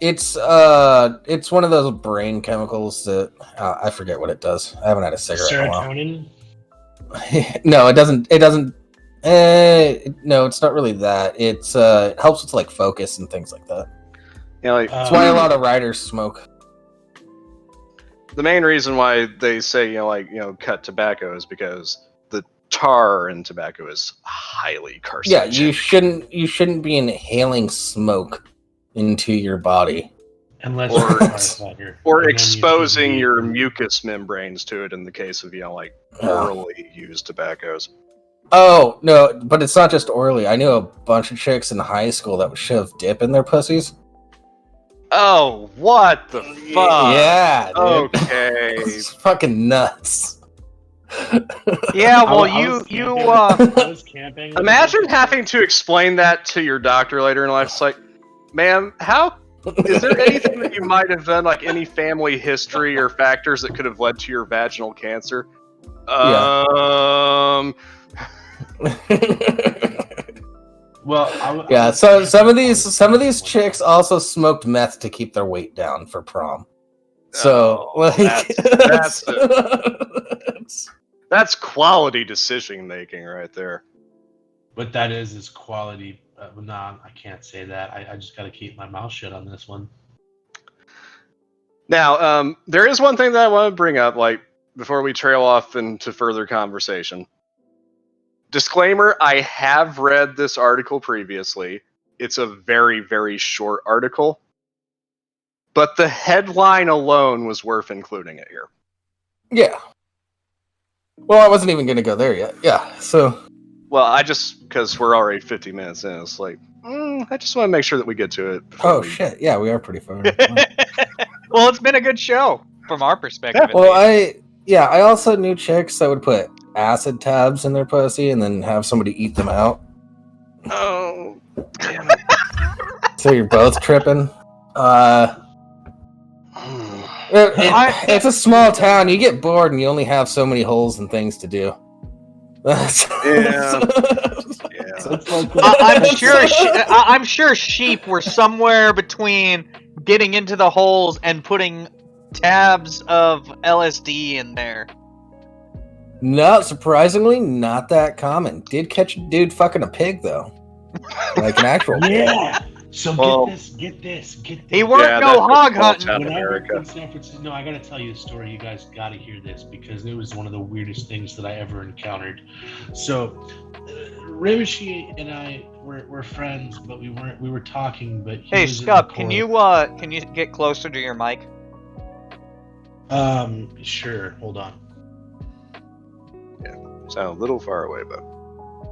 it's one of those brain chemicals that I forget what it does. I haven't had a cigarette in a while. Serotonin? No, it doesn't. No, it's not really that. It helps with like focus and things like that. Yeah, that's why a lot of writers smoke. The main reason why they say cut tobacco is because the tar in tobacco is highly carcinogenic. Yeah, you shouldn't be inhaling smoke into your body, or exposing your mucous membranes to it. In the case of orally used tobaccos. Oh no, but it's not just orally. I knew a bunch of chicks in high school that would shove dip in their pussies. Oh, what the fuck? Yeah, dude. Okay. It's fucking nuts. Yeah, well, I was camping. Imagine having to explain that to your doctor later in life. It's like, ma'am, is there anything that you might have done, like any family history or factors that could have led to your vaginal cancer? Yeah. Well, yeah. So some of these chicks also smoked meth to keep their weight down for prom. So that's quality decision making right there. But that is quality. Nah, I can't say that. I just got to keep my mouth shut on this one. Now, there is one thing that I want to bring up, before we trail off into further conversation. Disclaimer, I have read this article previously. It's a very, very short article. But the headline alone was worth including it here. Yeah. Well, I wasn't even going to go there yet. Yeah, so... Well, because we're already 50 minutes in, it's like, I just want to make sure that we get to it. Shit. Yeah, we are pretty far. Well, it's been a good show from our perspective. Well, I also knew chicks that would put acid tabs in their pussy and then have somebody eat them out. Oh, damn it. So you're both tripping. It's a small town. You get bored and you only have so many holes and things to do. Yeah. I'm sure sheep were somewhere between getting into the holes and putting tabs of LSD in there. No, surprisingly, not that common. Did catch a dude fucking a pig though, like an actual. Yeah. So get this. He weren't hog hunting. When I worked in San Francisco, I gotta tell you a story. You guys gotta hear this because it was one of the weirdest things that I ever encountered. So, Rimshee and I were friends, but we weren't. We were talking, but hey, Scup, can you get closer to your mic? Sure. Hold on. Yeah, sound a little far away, but.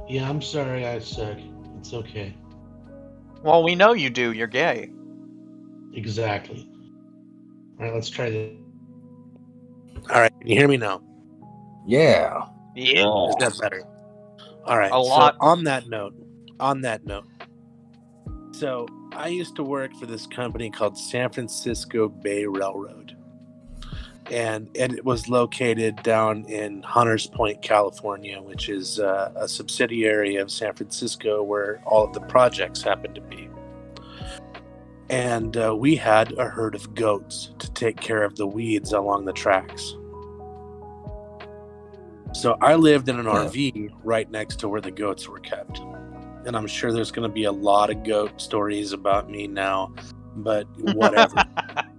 Yeah, I'm sorry, I suck. It's okay. Well, we know you do. You're gay. Exactly. All right, let's try this. All right, can you hear me now? Yeah. Yeah. Is that better? All right. A lot. So on that note, so I used to work for this company called San Francisco Bay Railroad, and it was located down in Hunters Point, California, which is a subsidiary of San Francisco where all of the projects happen to be. And we had a herd of goats to take care of the weeds along the tracks. So I lived in an RV right next to where the goats were kept. And I'm sure there's going to be a lot of goat stories about me now, but whatever.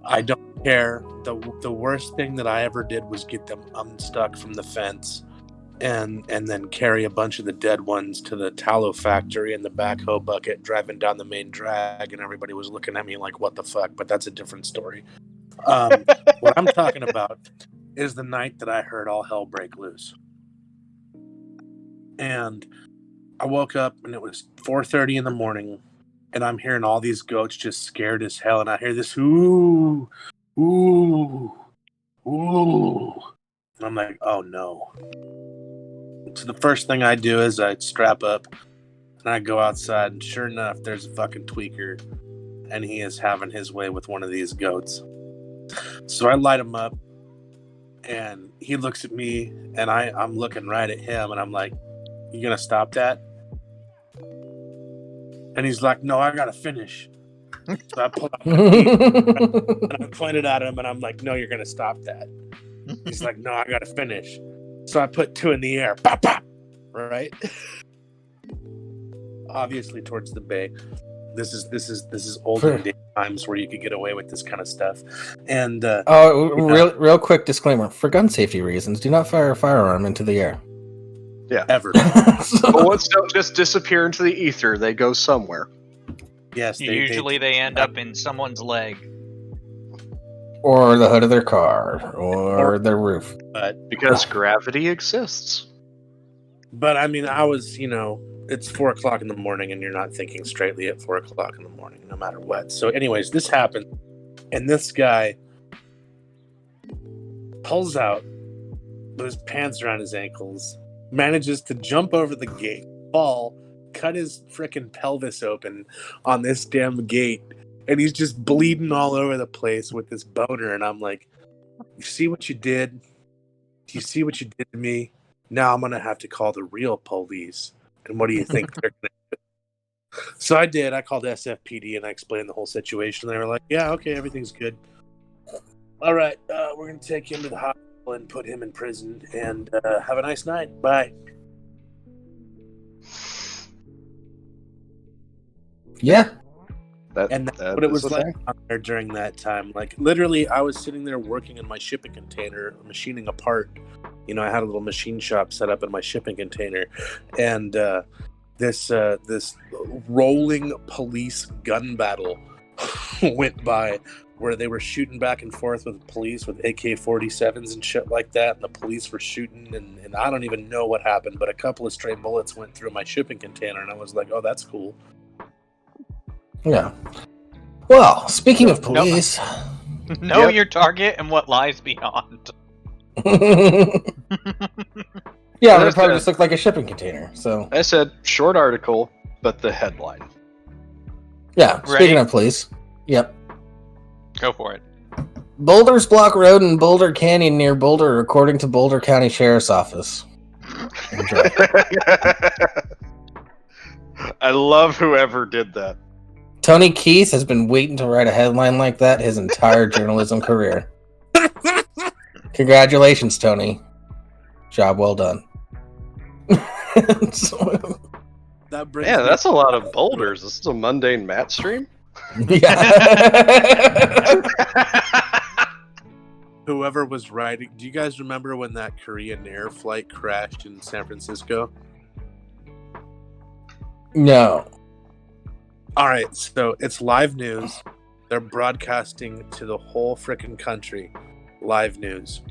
I don't care. The worst thing that I ever did was get them unstuck from the fence and then carry a bunch of the dead ones to the tallow factory in the backhoe bucket, driving down the main drag, and everybody was looking at me like, what the fuck? But that's a different story. What I'm talking about is the night that I heard all hell break loose. And I woke up and it was 4:30 in the morning, and I'm hearing all these goats just scared as hell, and I hear this ooh, ooh, ooh. And I'm like, oh no. So the first thing I do is I strap up and I go outside, and sure enough, there's a fucking tweaker, and he is having his way with one of these goats. So I light him up, and he looks at me, and I'm looking right at him, and I'm like, you gonna stop that? And he's like, no, I gotta finish. So I pull out my teeth, and I point it at him, and I'm like, no, you're gonna stop that. He's like, no, I gotta finish. So I put two in the air, pop, pop, right? Obviously towards the bay. This is olden day times where you could get away with this kind of stuff. And real quick disclaimer: for gun safety reasons, do not fire a firearm into the air. Yeah, ever. Bullets don't just disappear into the ether; they go somewhere. Yes, usually they end up in someone's leg, or the hood of their car, or their roof. But because gravity exists. But I mean, I was, it's 4:00 in the morning, and you're not thinking straightly at 4:00 in the morning, no matter what. So, anyways, this happened, and this guy pulls out with his pants around his ankles, manages to jump over the gate, fall, cut his frickin' pelvis open on this damn gate, and he's just bleeding all over the place with this boner. And I'm like, you see what you did? Do you see what you did to me? Now I'm going to have to call the real police. And what do you think they're going to do? So I did. I called SFPD and I explained the whole situation. They were like, yeah, okay, everything's good. All right, we're going to take him to the hospital and put him in prison. And have a nice night. Bye. Yeah. That's what it was like out there during that time. Like, literally, I was sitting there working in my shipping container, machining a part. I had a little machine shop set up in my shipping container, and this rolling police gun battle went by, where they were shooting back and forth with police with AK-47s and shit like that, and the police were shooting, and I don't even know what happened, but a couple of stray bullets went through my shipping container, and I was like, oh, that's cool. Yeah. Well, speaking of police... Know your target and what lies beyond. Yeah, it probably just looked like a shipping container. So I said short article, but the headline. Yeah, speaking of police. Yep. Go for it. Boulder's Block Road in Boulder Canyon near Boulder, according to Boulder County Sheriff's Office. I love whoever did that. Tony Keith has been waiting to write a headline like that his entire journalism career. Congratulations, Tony. Job well done. That's a lot of boulders. This is a mundane Matt stream? Yeah. Whoever was riding... Do you guys remember when that Korean Air flight crashed in San Francisco? No. All right, so it's live news. They're broadcasting to the whole frickin' country. Live news.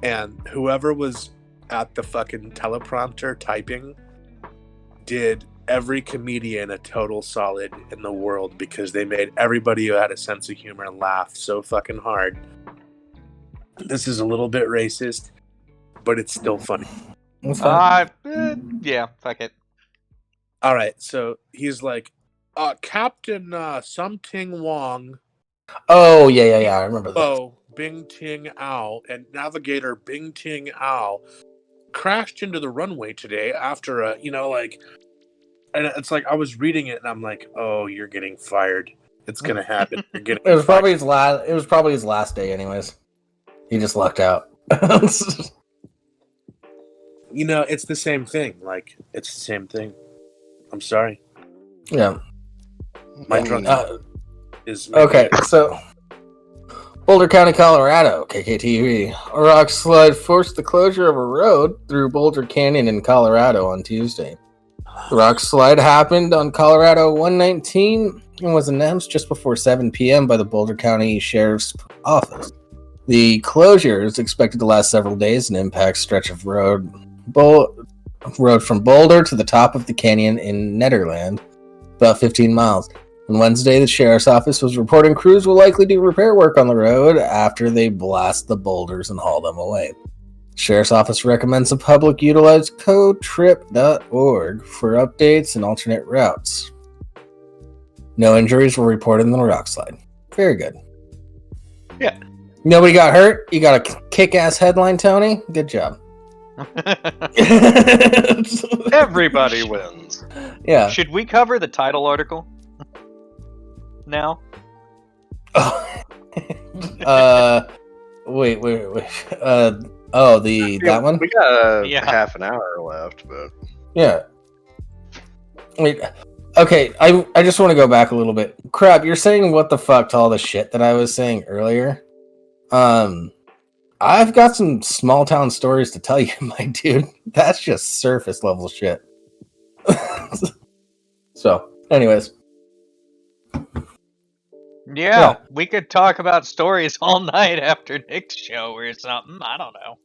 And whoever was at the fucking teleprompter typing did every comedian a total solid in the world, because they made everybody who had a sense of humor laugh so fucking hard. This is a little bit racist, but it's still funny. Yeah, fuck it. All right, so he's like, Captain Something Wong. Oh, yeah, I remember that. Oh, Bing Ting Ao and Navigator Bing Ting Ao crashed into the runway today after and it's like, I was reading it and I'm like, oh, you're getting fired. It's gonna happen. You're gonna It was probably his last. It was probably his last day, anyways. He just lucked out. You know, it's the same thing. Like, it's the same thing. I'm sorry. Yeah. My drunk is Okay, so Boulder County, Colorado, KKTV. A rock slide forced the closure of a road through Boulder Canyon in Colorado on Tuesday. The rock slide happened on Colorado 119 and was announced just before 7 p.m. by the Boulder County Sheriff's Office. The closure is expected to last several days and impact stretch of road from Boulder to the top of the canyon in Nederland, about 15 miles. On Wednesday, the sheriff's office was reporting crews will likely do repair work on the road after they blast the boulders and haul them away. The sheriff's office recommends the public utilize cotrip.org for updates and alternate routes. No injuries were reported in the rock slide. Very good. Yeah. Nobody got hurt? You got a kick-ass headline, Tony? Good job. Everybody wins. Yeah. Should we cover the title article now? Wait. That one? We got Yeah. half an hour left, but Yeah. Wait. Okay, I just want to go back a little bit. Crap, you're saying what the fuck to all the shit that I was saying earlier. I've got some small town stories to tell you, my dude. That's just surface level shit. So, anyways. Yeah, we could talk about stories all night after Nick's show or something. I don't know.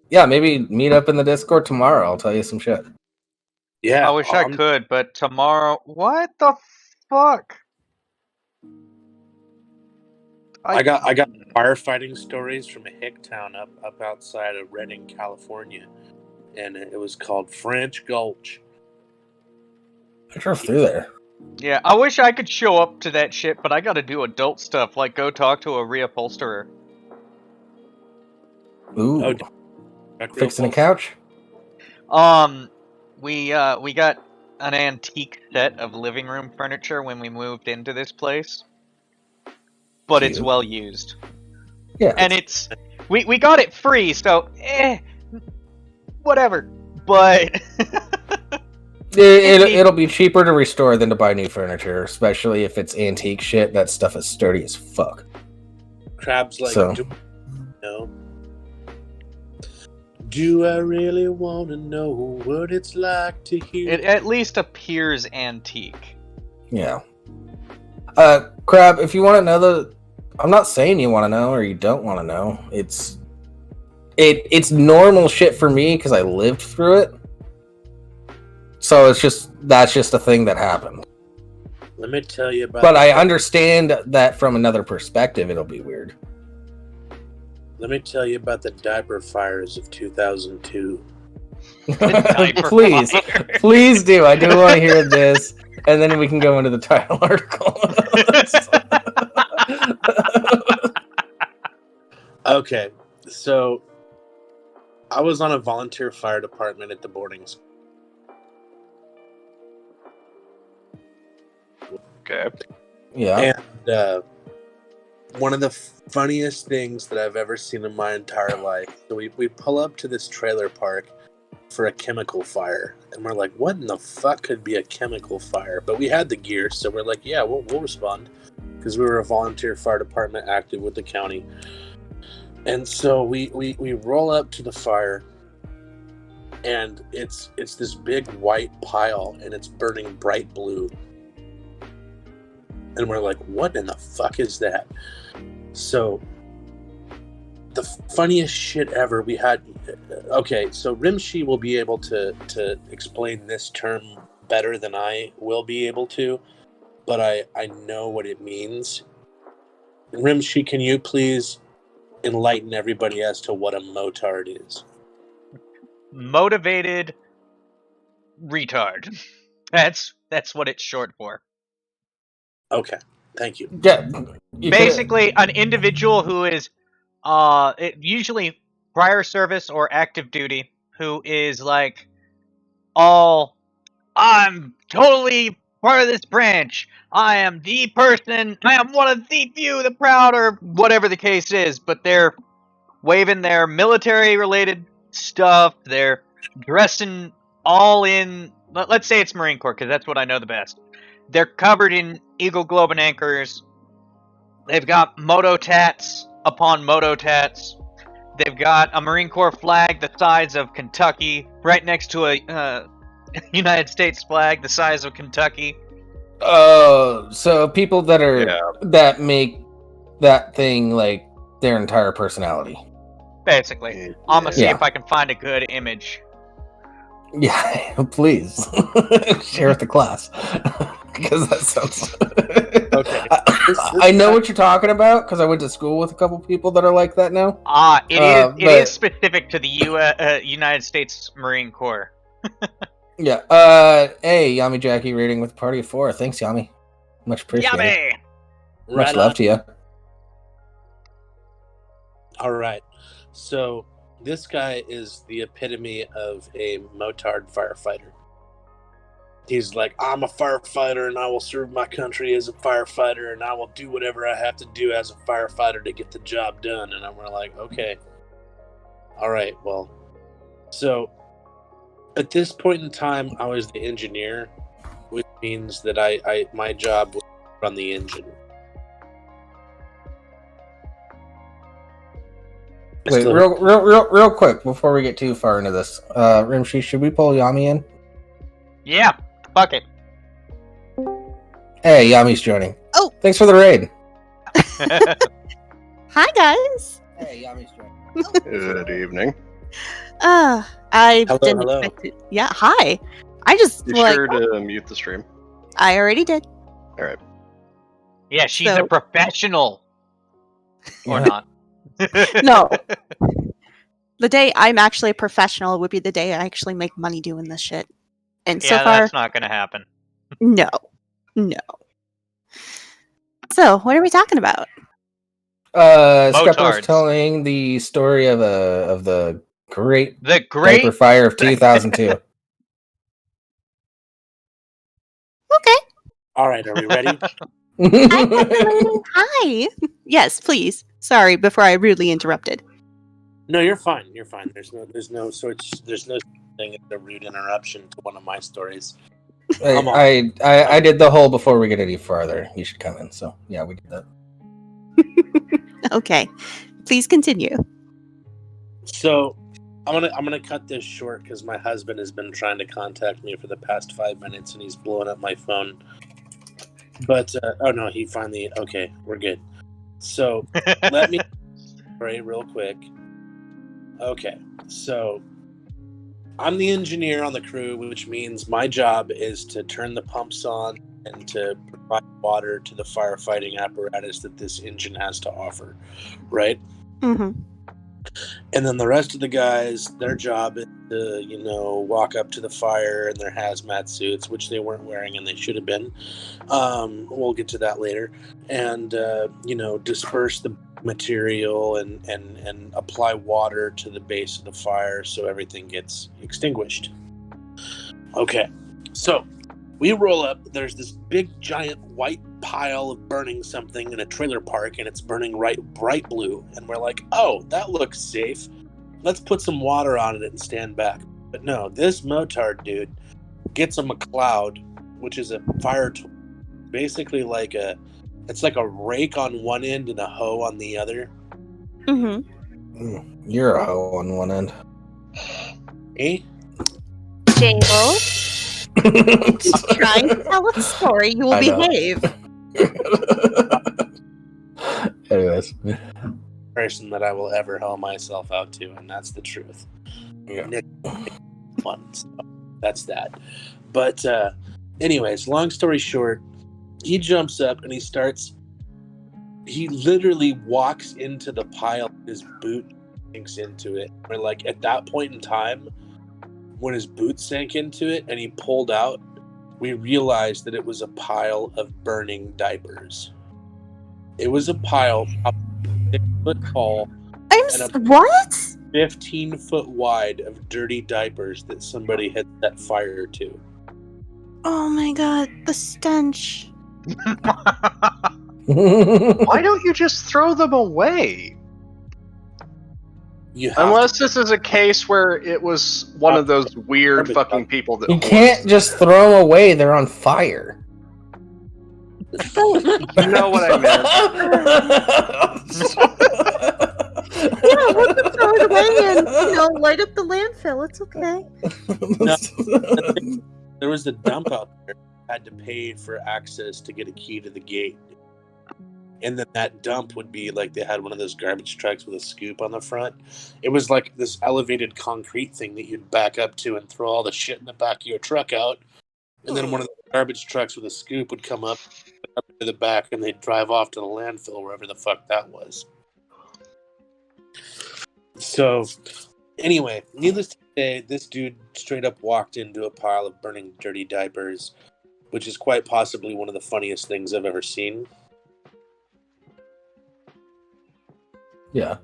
Yeah, maybe meet up in the Discord tomorrow. I'll tell you some shit. Yeah. I wish I could, but tomorrow... What the fuck? I got firefighting stories from a hick town up outside of Redding, California, and it was called French Gulch. I drove through there. Yeah, I wish I could show up to that shit, but I gotta do adult stuff, like go talk to a reupholsterer. Ooh, fixing a couch? We got an antique set of living room furniture when we moved into this place, but it's well used. Yeah, and we got it free, so whatever. But it'll be cheaper to restore than to buy new furniture, especially if it's antique shit. That stuff is sturdy as fuck. Crab's like, So. Do I really want to know what it's like to hear? it at least appears antique. Yeah. Crab, if you want to know I'm not saying you want to know or you don't want to know. It's normal shit for me because I lived through it. So that's just a thing that happened. Let me tell you about. But I understand that from another perspective, it'll be weird. Let me tell you about the diaper fires of 2002. Please do. I do want to hear this, and then we can go into the title article. Okay, so I was on a volunteer fire department at the boarding school. okay. Yeah. And one of the funniest things that I've ever seen in my entire life. So we pull up to this trailer park for a chemical fire, and we're like, what in the fuck could be a chemical fire? But we had the gear, so we're like, yeah, we'll respond, because we were a volunteer fire department active with the county. And so we roll up to the fire, and it's this big white pile, and it's burning bright blue. And we're like, what in the fuck is that? So the funniest shit ever we had. Okay, so Rimshee will be able to explain this term better than I will be able to, but I know what it means. Rimshee, can you please enlighten everybody as to what a motard is? Motivated retard. That's what it's short for. Okay, thank you. Yeah. Basically, an individual who is usually prior service or active duty, who is like, I'm totally part of this branch. I am the person. I am one of the few, the proud, or whatever the case is. But they're waving their military-related stuff. They're dressing all in. Let's say it's Marine Corps, because that's what I know the best. They're covered in Eagle Globe and anchors. They've got moto tats upon moto tats. They've got a Marine Corps flag the size of Kentucky, right next to a United States flag the size of Kentucky. Oh, so people that are that make that thing like their entire personality. Basically, I'm gonna see if I can find a good image. Yeah, please share with the class because that sounds. Okay. I know what you're talking about because I went to school with a couple people that are like that now. It is specific to the United States Marine Corps. Yeah. Hey, Yami Jackie rating with a party of 4. Thanks, Yami. Much appreciated. Yami! Much love to you. All right. So this guy is the epitome of a motard firefighter. He's like, I'm a firefighter and I will serve my country as a firefighter and I will do whatever I have to do as a firefighter to get the job done. And we're like, okay. All right, well. So at this point in time, I was the engineer, which means that my job was to run the engine. Wait, real quick before we get too far into this, Rimshee, should we pull Yami in? Yeah, fuck it. Hey, Yami's joining. Oh, thanks for the raid. Hi guys. Hey, Yami's joining. Good evening. I didn't hello. expect it. Yeah, hi. I just Be sure to mute the stream. I already did. All right. Yeah, she's a professional. Or Yeah. not. No. The day I'm actually a professional would be the day I actually make money doing this shit. And so Yeah, far, that's not gonna happen. no. So, what are we talking about? Skupperdafox telling the story of the great diaper fire of 2002. Okay. All right, are we ready? Hi. Yes, please. Sorry, before I rudely interrupted. No, you're fine. You're fine. There's no thing as a rude interruption to one of my stories. I did the whole before we get any farther. You should come in. So yeah, we did that. Okay, please continue. So I'm gonna cut this short because my husband has been trying to contact me for the past 5 minutes and he's blowing up my phone. But oh no, he finally okay. We're good. So let me pray real quick. Okay, so I'm the engineer on the crew, which means my job is to turn the pumps on and to provide water to the firefighting apparatus that this engine has to offer, right? Mm-hmm. And then the rest of the guys, their job is to, walk up to the fire in their hazmat suits, which they weren't wearing and they should have been. We'll get to that later. And, disperse the material and apply water to the base of the fire so everything gets extinguished. Okay, so we roll up. There's this big, giant white pile of burning something in a trailer park, and it's burning bright blue. And we're like, oh, that looks safe. Let's put some water on it and stand back. But no, this motard dude gets a McLeod, which is a fire tool. Basically it's like a rake on one end and a hoe on the other. Mm-hmm. You're a hoe on one end. Eh? Jable. Trying to tell a story, you will behave. Anyways. Person that I will ever hoe myself out to, and that's the truth. Yeah. Fun. So that's that. But anyways, long story short, he jumps up and he literally walks into the pile, his boot sinks into it. We're like, at that point in time, when his boot sank into it and he pulled out, we realized that it was a pile of burning diapers. It was a pile 6 foot tall what? 15 foot wide of dirty diapers that somebody had set fire to. Oh my god, the stench. Why don't you just throw them away? You have Unless this is a case where it was one of those weird Garbage fucking dump. people that You can't just throw them away, they're on fire. You know what I meant. Yeah, we'll just throw it away and, light up the landfill. It's okay. There was a dump out there. Had to pay for access to get a key to the gate. And then that dump would be like they had one of those garbage trucks with a scoop on the front. It was like this elevated concrete thing that you'd back up to and throw all the shit in the back of your truck out. And then one of the garbage trucks with a scoop would come up to the back and they'd drive off to the landfill, wherever the fuck that was. So, anyway, needless to say, this dude straight up walked into a pile of burning dirty diapers, which is quite possibly one of the funniest things I've ever seen. Yeah.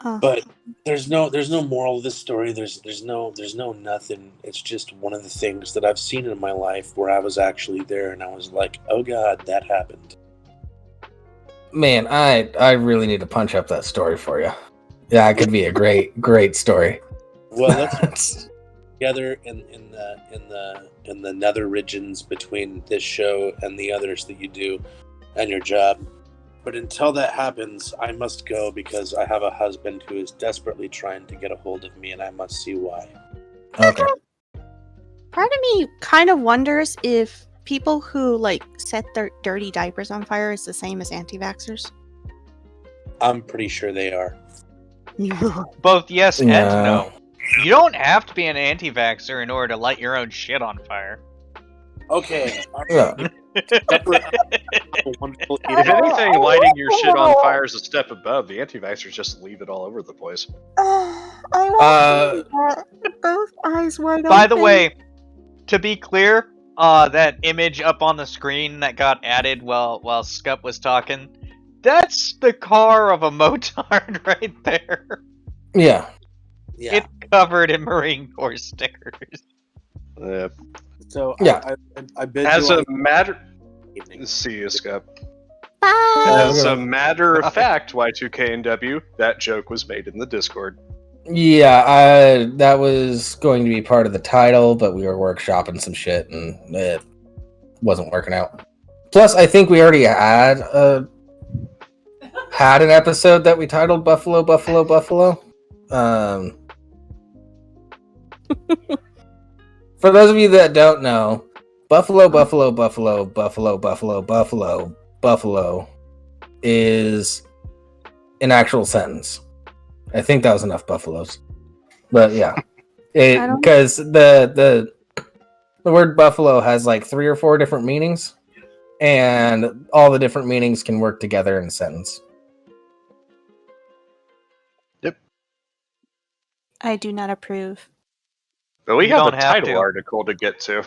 But there's no moral of this story. There's no nothing. It's just one of the things that I've seen in my life where I was actually there and I was like, oh god, that happened. Man, I really need to punch up that story for you. Yeah, it could be a great story. Well, let's together in the nether regions between this show and the others that you do and your job. But until that happens, I must go because I have a husband who is desperately trying to get a hold of me, and I must see why. Okay. Part of me kind of wonders if people who set their dirty diapers on fire is the same as anti-vaxxers. I'm pretty sure they are. Both yes and No. no. You don't have to be an anti-vaxxer in order to light your own shit on fire. Okay. Yeah. If anything, lighting your shit on fire is a step above. The anti-vaxxers just leave it all over the place. Both eyes wide open. By the way, to be clear, that image up on the screen that got added while Skupp was talking, that's the car of a motard right there. Yeah. Yeah. It's covered in Marine Corps stickers. Yep. So Yeah. I bid As you a all matter, evening. see you, Skupp. Bye. As a matter of fact, Y2KNW, that joke was made in the Discord. Yeah, that was going to be part of the title, but we were workshopping some shit and it wasn't working out. Plus, I think we already had an episode that we titled Buffalo, Buffalo, Buffalo. For those of you that don't know, Buffalo, Buffalo, Buffalo, Buffalo, Buffalo, Buffalo, Buffalo is an actual sentence. I think that was enough buffaloes. But yeah. Because the word buffalo has 3 or 4 different meanings, and all the different meanings can work together in a sentence. Yep. I do not approve. But we You have the don't have title to. article to get to.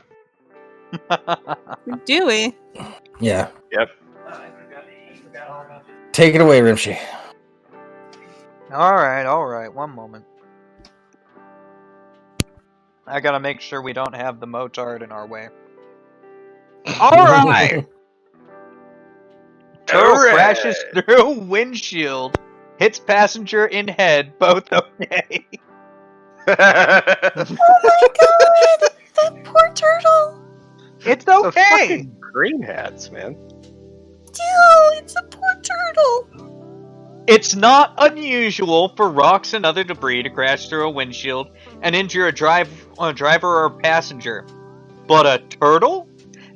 Do we? Yeah. Yep. Take it away, Rimshee. Alright, one moment. I gotta make sure we don't have the motard in our way. Alright! Turtle Alright. crashes through windshield, hits passenger in head, both okay. Oh my god! That poor turtle! It's The okay! fucking green hats, man. Dude, it's a poor turtle! It's not unusual for rocks and other debris to crash through a windshield and injure a driver or passenger. But a turtle?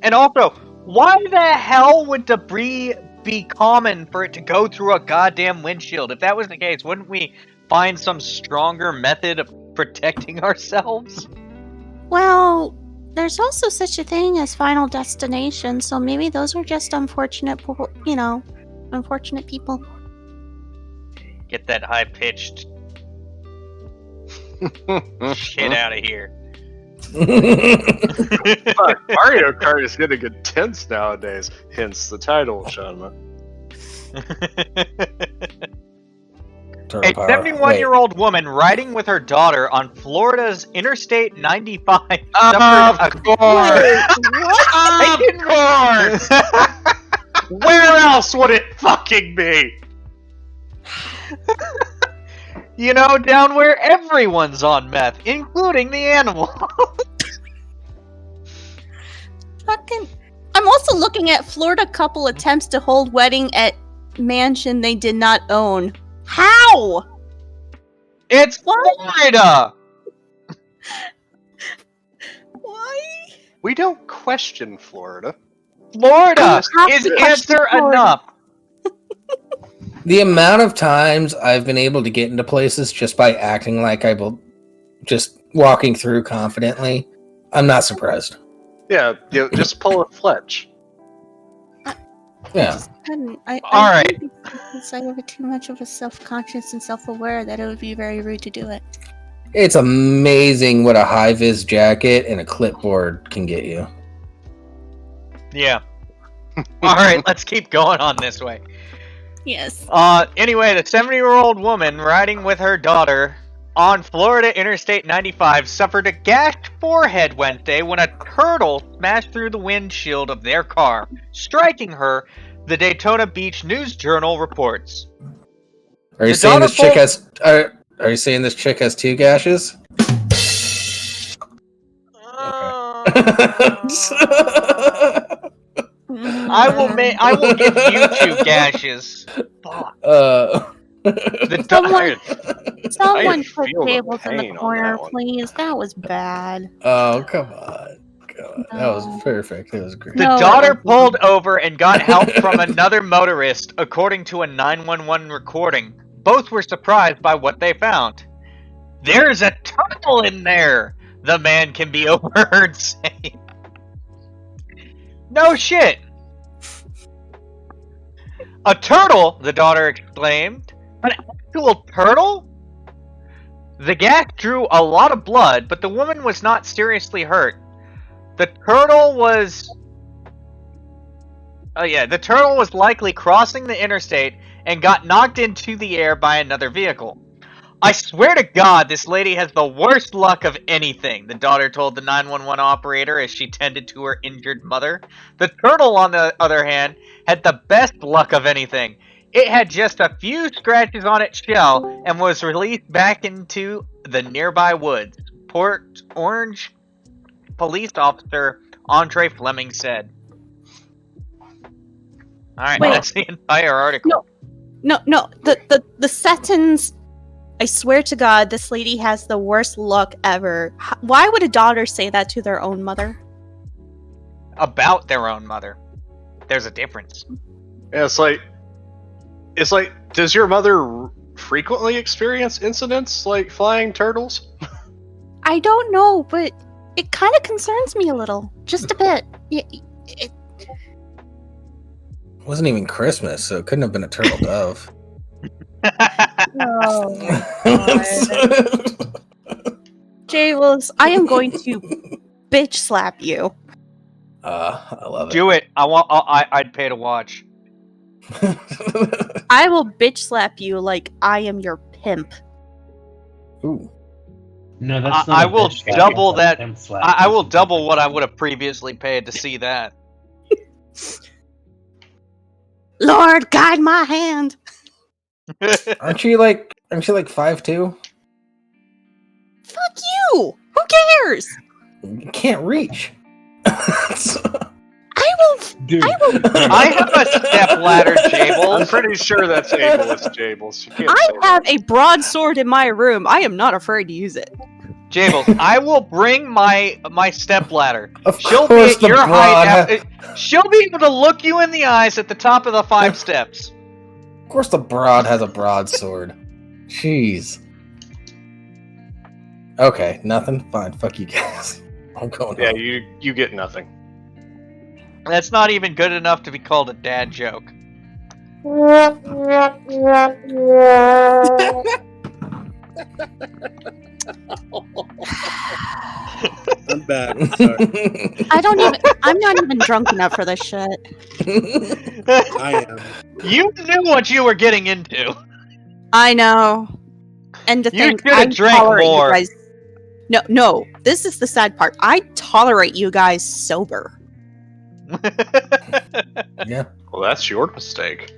And also, why the hell would debris be common for it to go through a goddamn windshield? If that was the case, wouldn't we find some stronger method of protecting ourselves? Well, there's also such a thing as Final Destination, so maybe those are just unfortunate people. Get that high-pitched shit out of here. Fuck, Mario Kart is getting intense nowadays. Hence the title, Shanma. turtle A power. 71-year-old woman riding with her daughter on Florida's Interstate 95 Of suffered course! Of course! Where else would it fucking be? You know, down where everyone's on meth, including the animal. Fucking. I'm also looking at Florida couple attempts to hold wedding at mansion they did not own. How? It's What? Florida! Why? We don't question Florida. Florida You have is to question answer Florida. enough. The amount of times I've been able to get into places just by acting like I will, just walking through confidently, I'm not surprised. Yeah, just pull a Fletch. Yeah. All right. Because I have too much of a self-conscious and self-aware that it would be very rude to do it. It's amazing what a high-vis jacket and a clipboard can get you. Yeah. All right, let's keep going on this way. Yes. Anyway, the 70-year-old woman riding with her daughter on Florida Interstate 95 suffered a gashed forehead Wednesday when a turtle smashed through the windshield of their car, striking her, the Daytona Beach News Journal reports. Are you The saying this daughter chick has? Are you saying this chick has 2 gashes? I will give you 2 gashes. Fuck. Someone put feel the tables in the pain on corner, that one. please. That was bad. Oh, come on. God, that was No. perfect. It was great. The No, daughter it wasn't. pulled over and got help from another motorist, according to a 911 recording. Both were surprised by what they found. There's a turtle in there, the man can be overheard saying. No shit. A turtle, the daughter exclaimed. An actual turtle? The gas drew a lot of blood, but the woman was not seriously hurt. The turtle was likely crossing the interstate and got knocked into the air by another vehicle. I swear to God, this lady has the worst luck of anything, the daughter told the 911 operator as she tended to her injured mother. The turtle, on the other hand, had the best luck of anything. It had just a few scratches on its shell and was released back into the nearby woods, Port Orange police officer Andre Fleming said. Alright, Wait. that's the entire article. No. The sentence, I swear to God, this lady has the worst luck ever. Why would a daughter say that to their own mother? About their own mother. There's a difference. Yeah, it's like, does your mother frequently experience incidents like flying turtles? I don't know, but it kind of concerns me a little. Just a bit. It wasn't even Christmas, so it couldn't have been a turtle dove. Oh my God. Jables, I am going to bitch slap you. I love it. Do it. I'd pay to watch. I will bitch slap you like I am your pimp. Ooh. No, that's not I a will bitch slap, double it's a that. pimp slap. I will double what I would have previously paid to see that. Lord, guide my hand. Aren't you like 5'2"? Fuck you. Who cares? You can't reach. I will. Dude, I have a step ladder, I'm Jables. pretty sure that's ableist, Jables. You can't say I that. have a broadsword in my room. I am not afraid to use it. Jables, I will bring my step ladder. Of She'll be course at the your broad height. She'll be able to look you in the eyes at the top of the 5 steps. Of course the broad has a broadsword. Jeez. Okay, nothing? Fine, fuck you guys. I'm going Yeah, home. you get nothing. That's not even good enough to be called a dad joke. I'm back. Sorry. I'm not even drunk enough for this shit. I am. You knew what you were getting into. I know. And to You think should I have drank tolerate more. you guys. No. This is the sad part. I tolerate you guys sober. Yeah. Well, that's your mistake.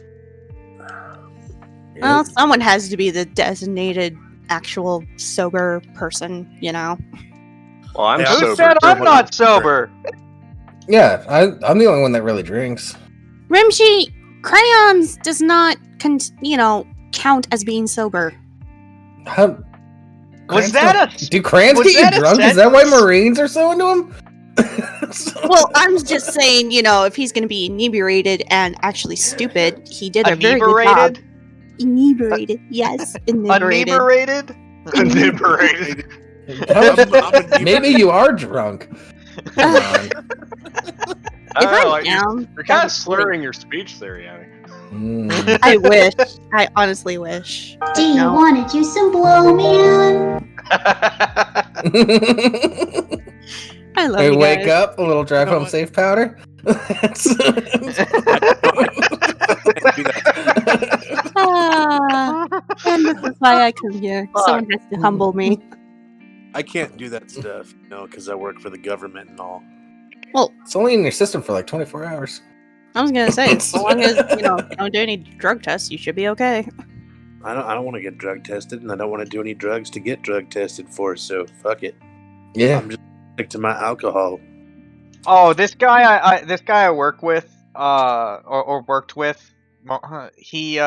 Well, someone has to be the designated actual sober person, you know. Well, I'm Hey, Who sober. said I'm not sober? Yeah, I'm the only one that really drinks. Rimshee, crayons does not, count as being sober. How, Was crayons that don't- a- Do crayons was get you that a drunk? Is that why sentence? Marines are so into them? Well, I'm just saying, if he's going to be inebriated and actually stupid, he did a very good job. Inebriated? Inebriated, yes, inebriated. Inebriated? Inebriated. Maybe you are drunk. Come on. If I'm like, down, you're kind of slurring your speech there, Yami. Mm. I wish. I honestly wish. Do you No. want to do some blow, man? I love Hey, you wake guys. up, a little drive You know home what? safe powder. Ah, and this is why I come here. Someone has to humble me. I can't do that stuff, because I work for the government and all. It's only in your system for like 24 hours. I was gonna say, as long as you don't do any drug tests, you should be okay. I don't want to get drug tested, and I don't want to do any drugs to get drug tested for. So fuck it. Yeah. I'm just stick to my alcohol. Oh, this guy I work with, or worked with, he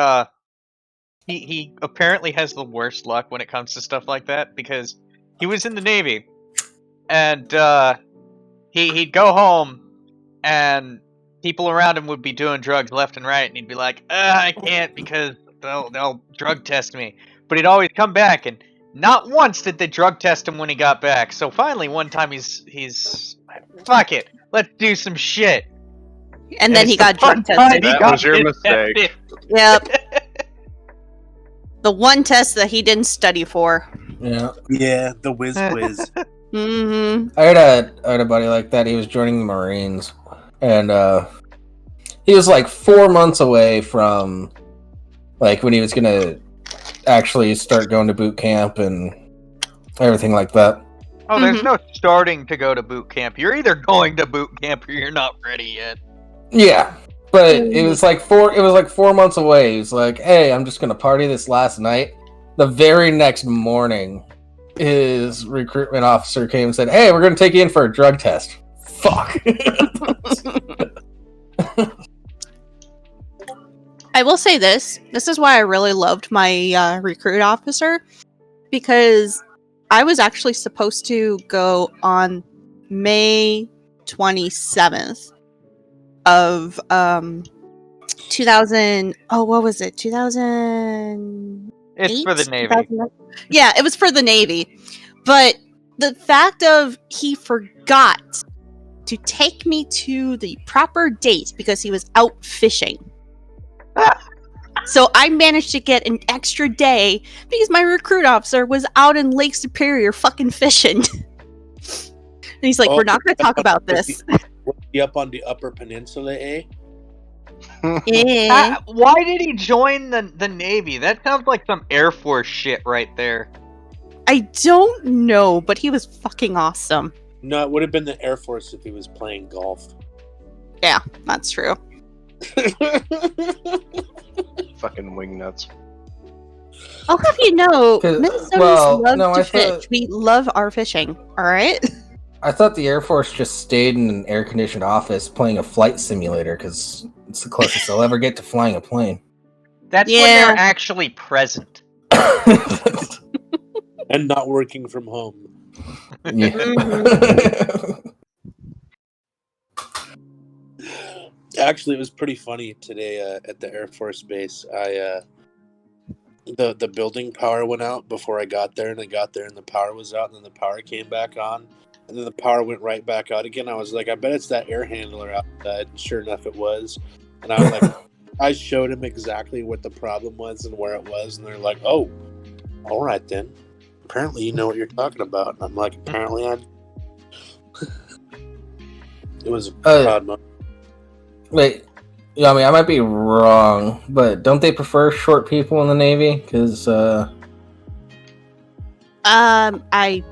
apparently has the worst luck when it comes to stuff like that because he was in the Navy, and he'd go home, and people around him would be doing drugs left and right, and he'd be like, I can't because they'll drug test me. But he'd always come back, and not once did they drug test him when he got back. So finally, one time he's fuck it, let's do some shit. And then he it's the got drug one time tested. he That got was your shit mistake. tested. Yep. The one test that he didn't study for. Yeah. Yeah, the whiz quiz. Mm-hmm. I had a buddy like that. He was joining the Marines, and he was like 4 months away from like when he was gonna actually start going to boot camp and everything like that. Oh, there's no starting to go to boot camp. You're either going to boot camp or you're not ready yet. Yeah, but it was like 4 months away. He was like, "Hey, I'm just gonna party this last night." The very next morning, his recruitment officer came and said, "Hey, we're gonna take you in for a drug test." Fuck. I will say this. This is why I really loved my recruit officer, because I was actually supposed to go on May 27th of 2000. Oh, what was it? 2000. It's for the Navy. Yeah, it was for the Navy. But the fact of he forgot to take me to the proper date because he was out fishing. So I managed to get an extra day because my recruit officer was out in Lake Superior fucking fishing. And he's like, we're not going to talk about this. Was he up on the Upper Peninsula, eh? Yeah. Why did he join the Navy? That sounds like some Air Force shit right there. I don't know, but he was fucking awesome. No, it would have been the Air Force if he was playing golf. Yeah, that's true. Fucking wingnuts. I'll have you know, 'Cause- Minnesotans well, love no, to I fish. thought- We love our fishing, alright? I thought the Air Force just stayed in an air-conditioned office playing a flight simulator because it's the closest they'll ever get to flying a plane. That's when Yeah. they're actually present. And not working from home. Yeah. Actually, it was pretty funny today at the Air Force Base. The building power went out before I got there, and I got there and the power was out, and then the power came back on, and then the power went right back out again. I was like, I bet it's that air handler outside. And sure enough, it was. And I was like, I showed him exactly what the problem was and where it was, and they're like, "Oh, all right then. Apparently, you know what you're talking about." And I'm like, "Apparently, I." It was a proud moment. Wait, Yeah, I mean, I might be wrong, but don't they prefer short people in the Navy? Because, I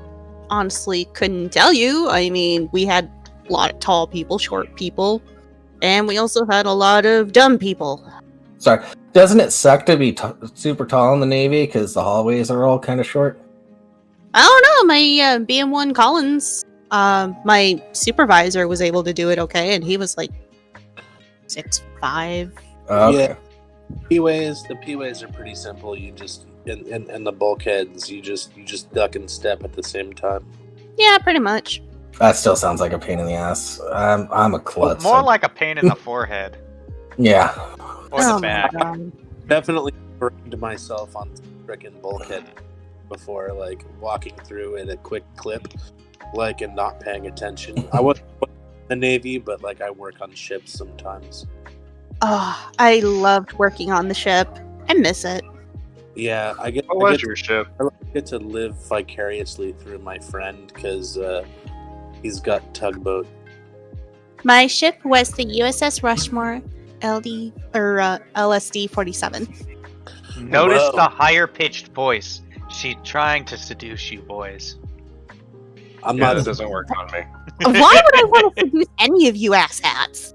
honestly couldn't tell you. I mean, we had a lot of tall people, short people, and we also had a lot of dumb people. sorry, doesn't it suck to be super tall in the Navy because the hallways are all kind of short? I don't know. My BM1 Collins, my supervisor was able to do it okay, and he was like 6'5". Okay. The P-ways are pretty simple. You just in the bulkheads, you just duck and step at the same time. Yeah, pretty much. That still sounds like a pain in the ass. I'm a klutz. More like a pain in the forehead Yeah. or the back. God. Definitely burned myself on frickin' bulkhead before, like walking through at a quick clip, like, and not paying attention. I wasn't in the Navy, but like I work on ships sometimes. Oh, I loved working on the ship. I miss it. Yeah, I get your ship. I get to live vicariously through my friend because he's got tugboat. My ship was the USS Rushmore LD or LSD 47. Notice Whoa. the higher pitched voice. She's trying to seduce you, boys. I'm Yeah, not. that doesn't work on me. Why would I want to seduce any of you asshats?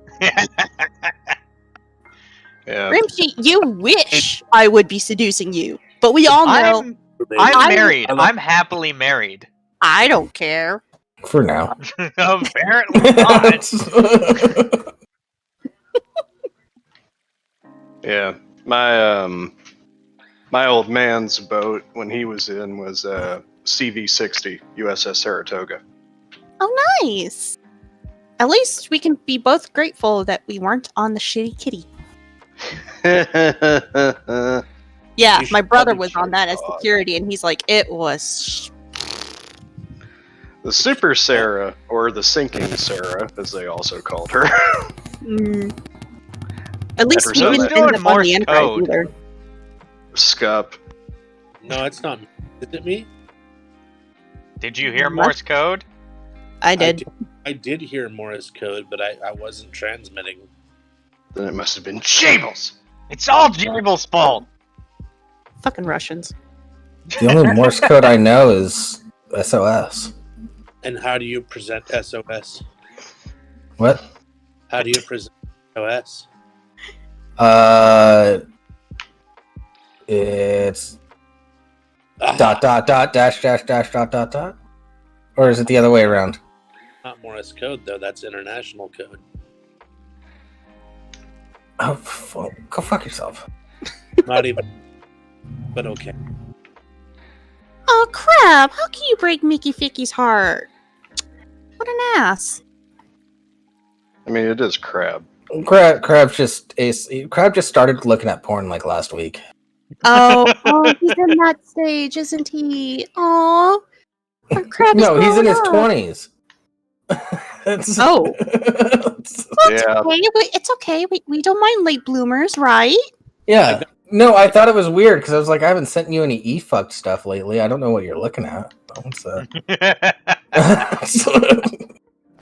Yeah. Rimshee, you wish I would be seducing you, but we all know I'm married. I love- I'm happily married. I don't care. For now. Apparently not. Yeah. My old man's boat when he was in was CV-60 USS Saratoga. Oh, nice. At least we can be both grateful that we weren't on the shitty kitty. Yeah, You should my brother probably was on check that as that. security, and he's like, it was. The Super Sarah, or the Sinking Sarah, as they also called her. At least we Who's didn't doing end up on Morse the Enterprise code? either. Scup. No, it's not me. Is it me? Did you hear What? Morse code? I did. I did hear Morse code, but I wasn't transmitting. Then it must have been Jables. It's all Jabel's fault. Fucking Russians. The only Morse code I know is SOS. And how do you present SOS? What? How do you present SOS? It's Ah, .. Or is it the other way around? Not Morse code though. That's international code. Oh, go fuck yourself. Not even. But okay. Oh crap! How can you break Mickey Ficky's heart? What an ass! I mean, it is crab. Crab just started looking at porn like last week. Oh, he's in that stage, isn't he? Oh, crap! No, he's in his growing up. 20s. It's- Oh. Yeah. Okay, it's okay. We don't mind late bloomers, right? Yeah. No, I thought it was weird because I was like, I haven't sent you any e-fucked stuff lately. I don't know what you're looking at. I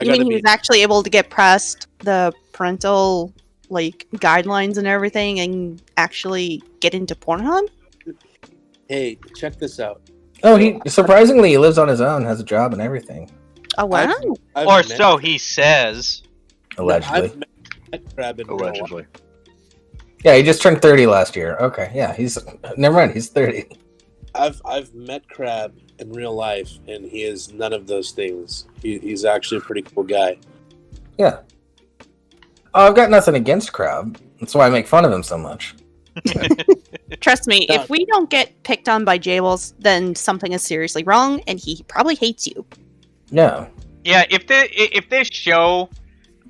You gotta mean he be. was actually able to get past the parental like guidelines and everything, and actually get into Pornhub? Hey, check this out. Oh, he surprisingly he lives on his own, has a job and everything. Oh wow! I've Or met- so he says. Allegedly. I've met Crab in real life. Allegedly. Yeah, he just turned 30 last year. Okay, yeah, he's never mind, he's 30. I've met Crab in real life, and he is none of those things. He's actually a pretty cool guy. Yeah. Oh, I've got nothing against Crab. That's why I make fun of him so much. Trust me, Yeah. if we don't get picked on by Jables, then something is seriously wrong, and he probably hates you. Yeah. Yeah, if this show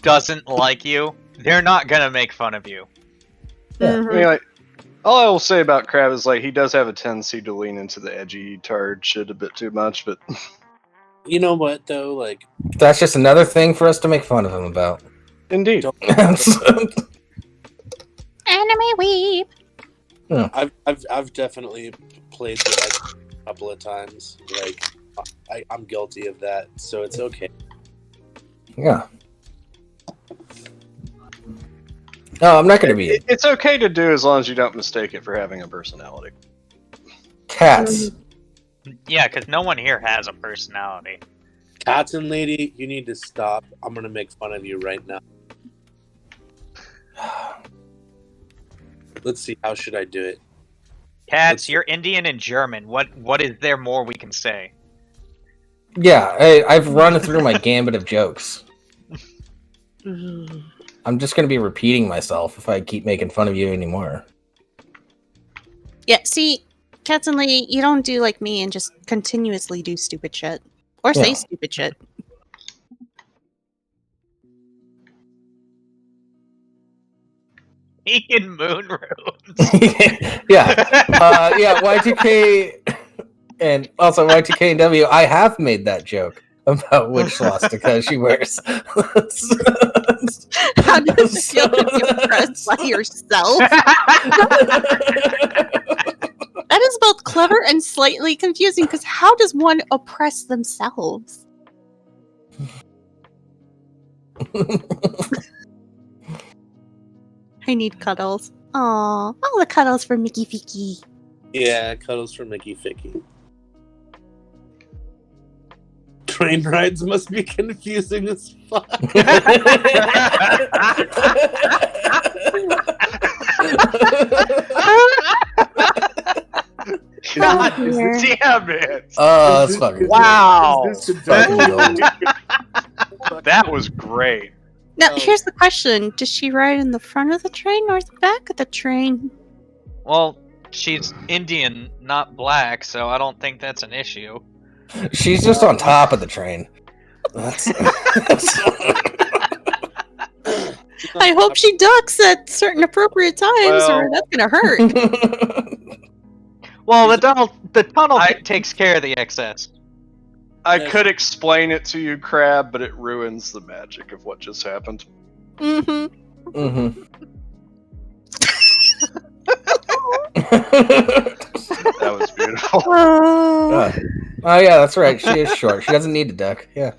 doesn't like you, they're not gonna make fun of you. Yeah. Mhm. I mean, like, all I will say about Crab is like he does have a tendency to lean into the edgy tard shit a bit too much, but You know what though? Like, That's just another thing for us to make fun of him about. indeed. Anime weeb. I've definitely played the edge a couple of times. Like, I'm guilty of that, so it's okay. Yeah. No, I'm not going to be. It's okay to do as long as you don't mistake it for having a personality. Cats. Yeah, because no one here has a personality. Cotton lady, you need to stop. I'm gonna make fun of you right now. Let's see. How should I do it? Cats, you're Indian and German. What is there more we can say? Yeah, I've run through my gambit of jokes. I'm just going to be repeating myself if I keep making fun of you anymore. Yeah, see, Cats and Lady, you don't do like me and just continuously do stupid shit. Or say Yeah. stupid shit. Vegan moon rooms. Yeah. Yeah, Y2K and also Y2K and W, I have made that joke about which swastika she wears. How does it feel to be oppressed by yourself? That is both clever and slightly confusing, because how does one oppress themselves? I need cuddles. Aww, all the cuddles for Mickey Ficky. Yeah, cuddles for Mickey Ficky. Train rides must be confusing as fuck. God dear. damn it! Oh, that's fucking Wow. fucking gold. That was great. Now, here's the question. Does she ride in the front of the train or the back of the train? Well, she's Indian, not black, so I don't think that's an issue. She's just on top of the train. I hope she ducks at certain appropriate times, or that's gonna hurt. Well, the tunnel takes care of the excess. I could explain it to you, Crab, but it ruins the magic of what just happened. Mm-hmm. Mm-hmm. That was beautiful. Oh. Oh yeah, that's right. She is short. She doesn't need to duck. Yeah.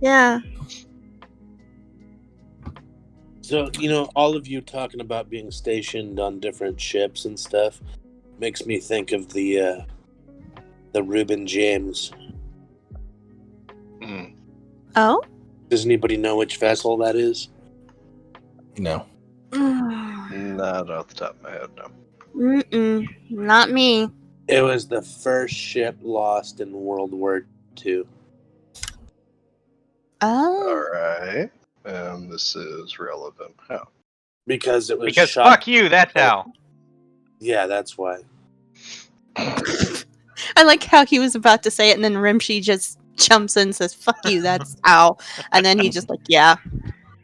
Yeah. So, all of you talking about being stationed on different ships and stuff makes me think of the Reuben James. Oh? Does anybody know which vessel that is? No. Not off the top of my head, no. Mm-mm. Not me. It was the first ship lost in World War II. Oh. Alright. And this is relevant. How? Because it was Because shot. fuck you, that's how. Yeah, that's why. I like how he was about to say it, and then Rimshee just jumps in and says, fuck you, that's how. And then he just yeah.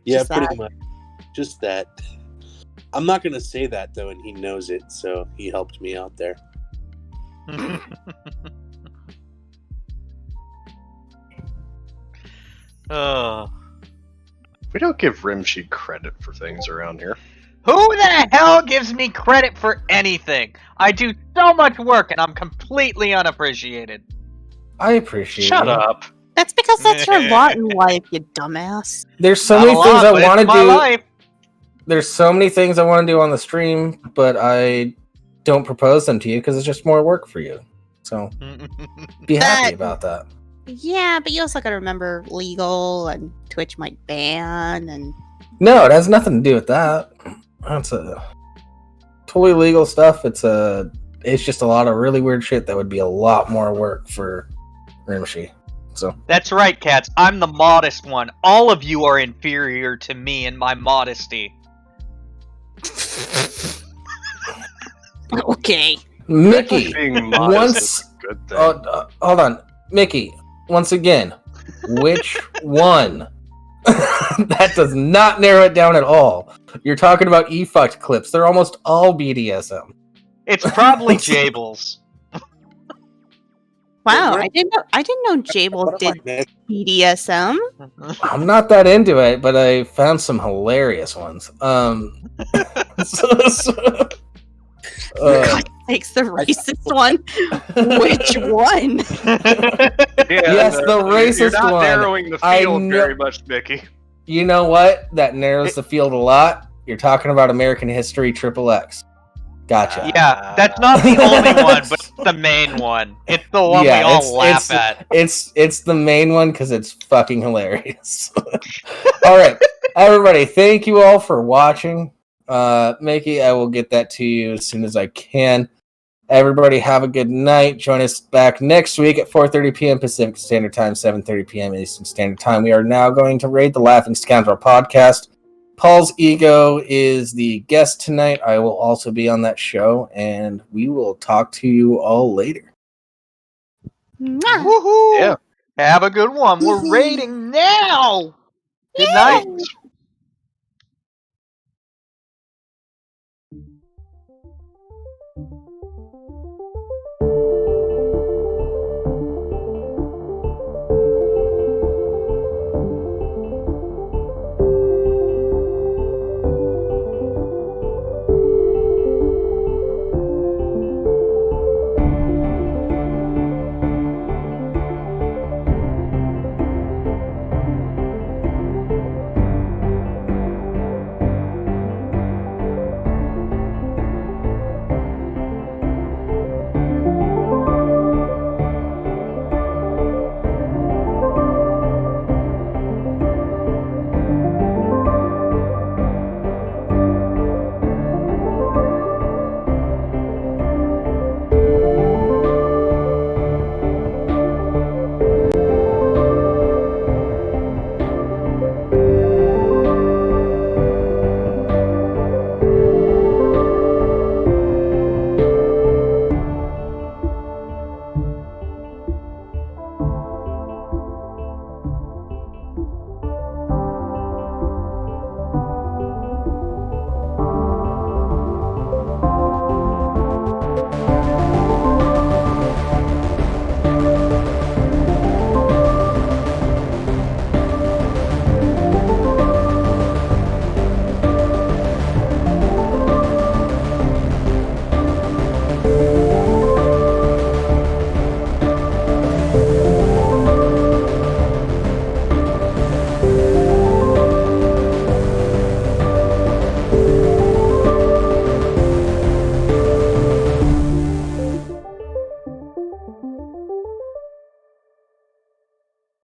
Yeah, Just pretty that. much. Just that. I'm not going to say that, though, and he knows it, so he helped me out there. Oh. We don't give Rimshee credit for things around here. Who the hell gives me credit for anything? I do so much work and I'm completely unappreciated. I appreciate Shut you. up. That's because that's your lot in life, you dumbass. There's so Not many a things lot, I but want to it's my do. life. There's so many things I want to do on the stream, but I don't propose them to you because it's just more work for you. So be happy about that. Yeah, but you also gotta remember legal, and Twitch might ban, and... No, it has nothing to do with that. That's a totally legal stuff. It's just a lot of really weird shit that would be a lot more work for Rimshee. So That's right, cats. I'm the modest one. All of you are inferior to me in my modesty. Okay. Mickey, Being modest once is a good thing. hold on, Mickey. Once again, which one? That does not narrow it down at all. You're talking about e-fucked clips. They're almost all BDSM. It's probably Jables. Wow, What? I didn't know Jable What am I did missing? BDSM. I'm not that into it, but I found some hilarious ones. Takes the racist one. Which one? Yeah, yes, the you're racist not one. narrowing the I field know- very much, Mickey. You know what? That narrows the field a lot. You're talking about American History XXX. Gotcha. Yeah, that's not the only one, but it's the main one. It's the one we all laugh at. It's the main one because it's fucking hilarious. All right, everybody, thank you all for watching. Mickey, I will get that to you as soon as I can. Everybody have a good night. Join us back next week at 4:30 p.m. Pacific Standard Time, 7:30 p.m. Eastern Standard Time. We are now going to raid the Laughing Scoundrel podcast. Paul's Ego is the guest tonight. I will also be on that show, and we will talk to you all later. Woohoo! Yeah. Have a good one. We're raiding now. Good night. Thanks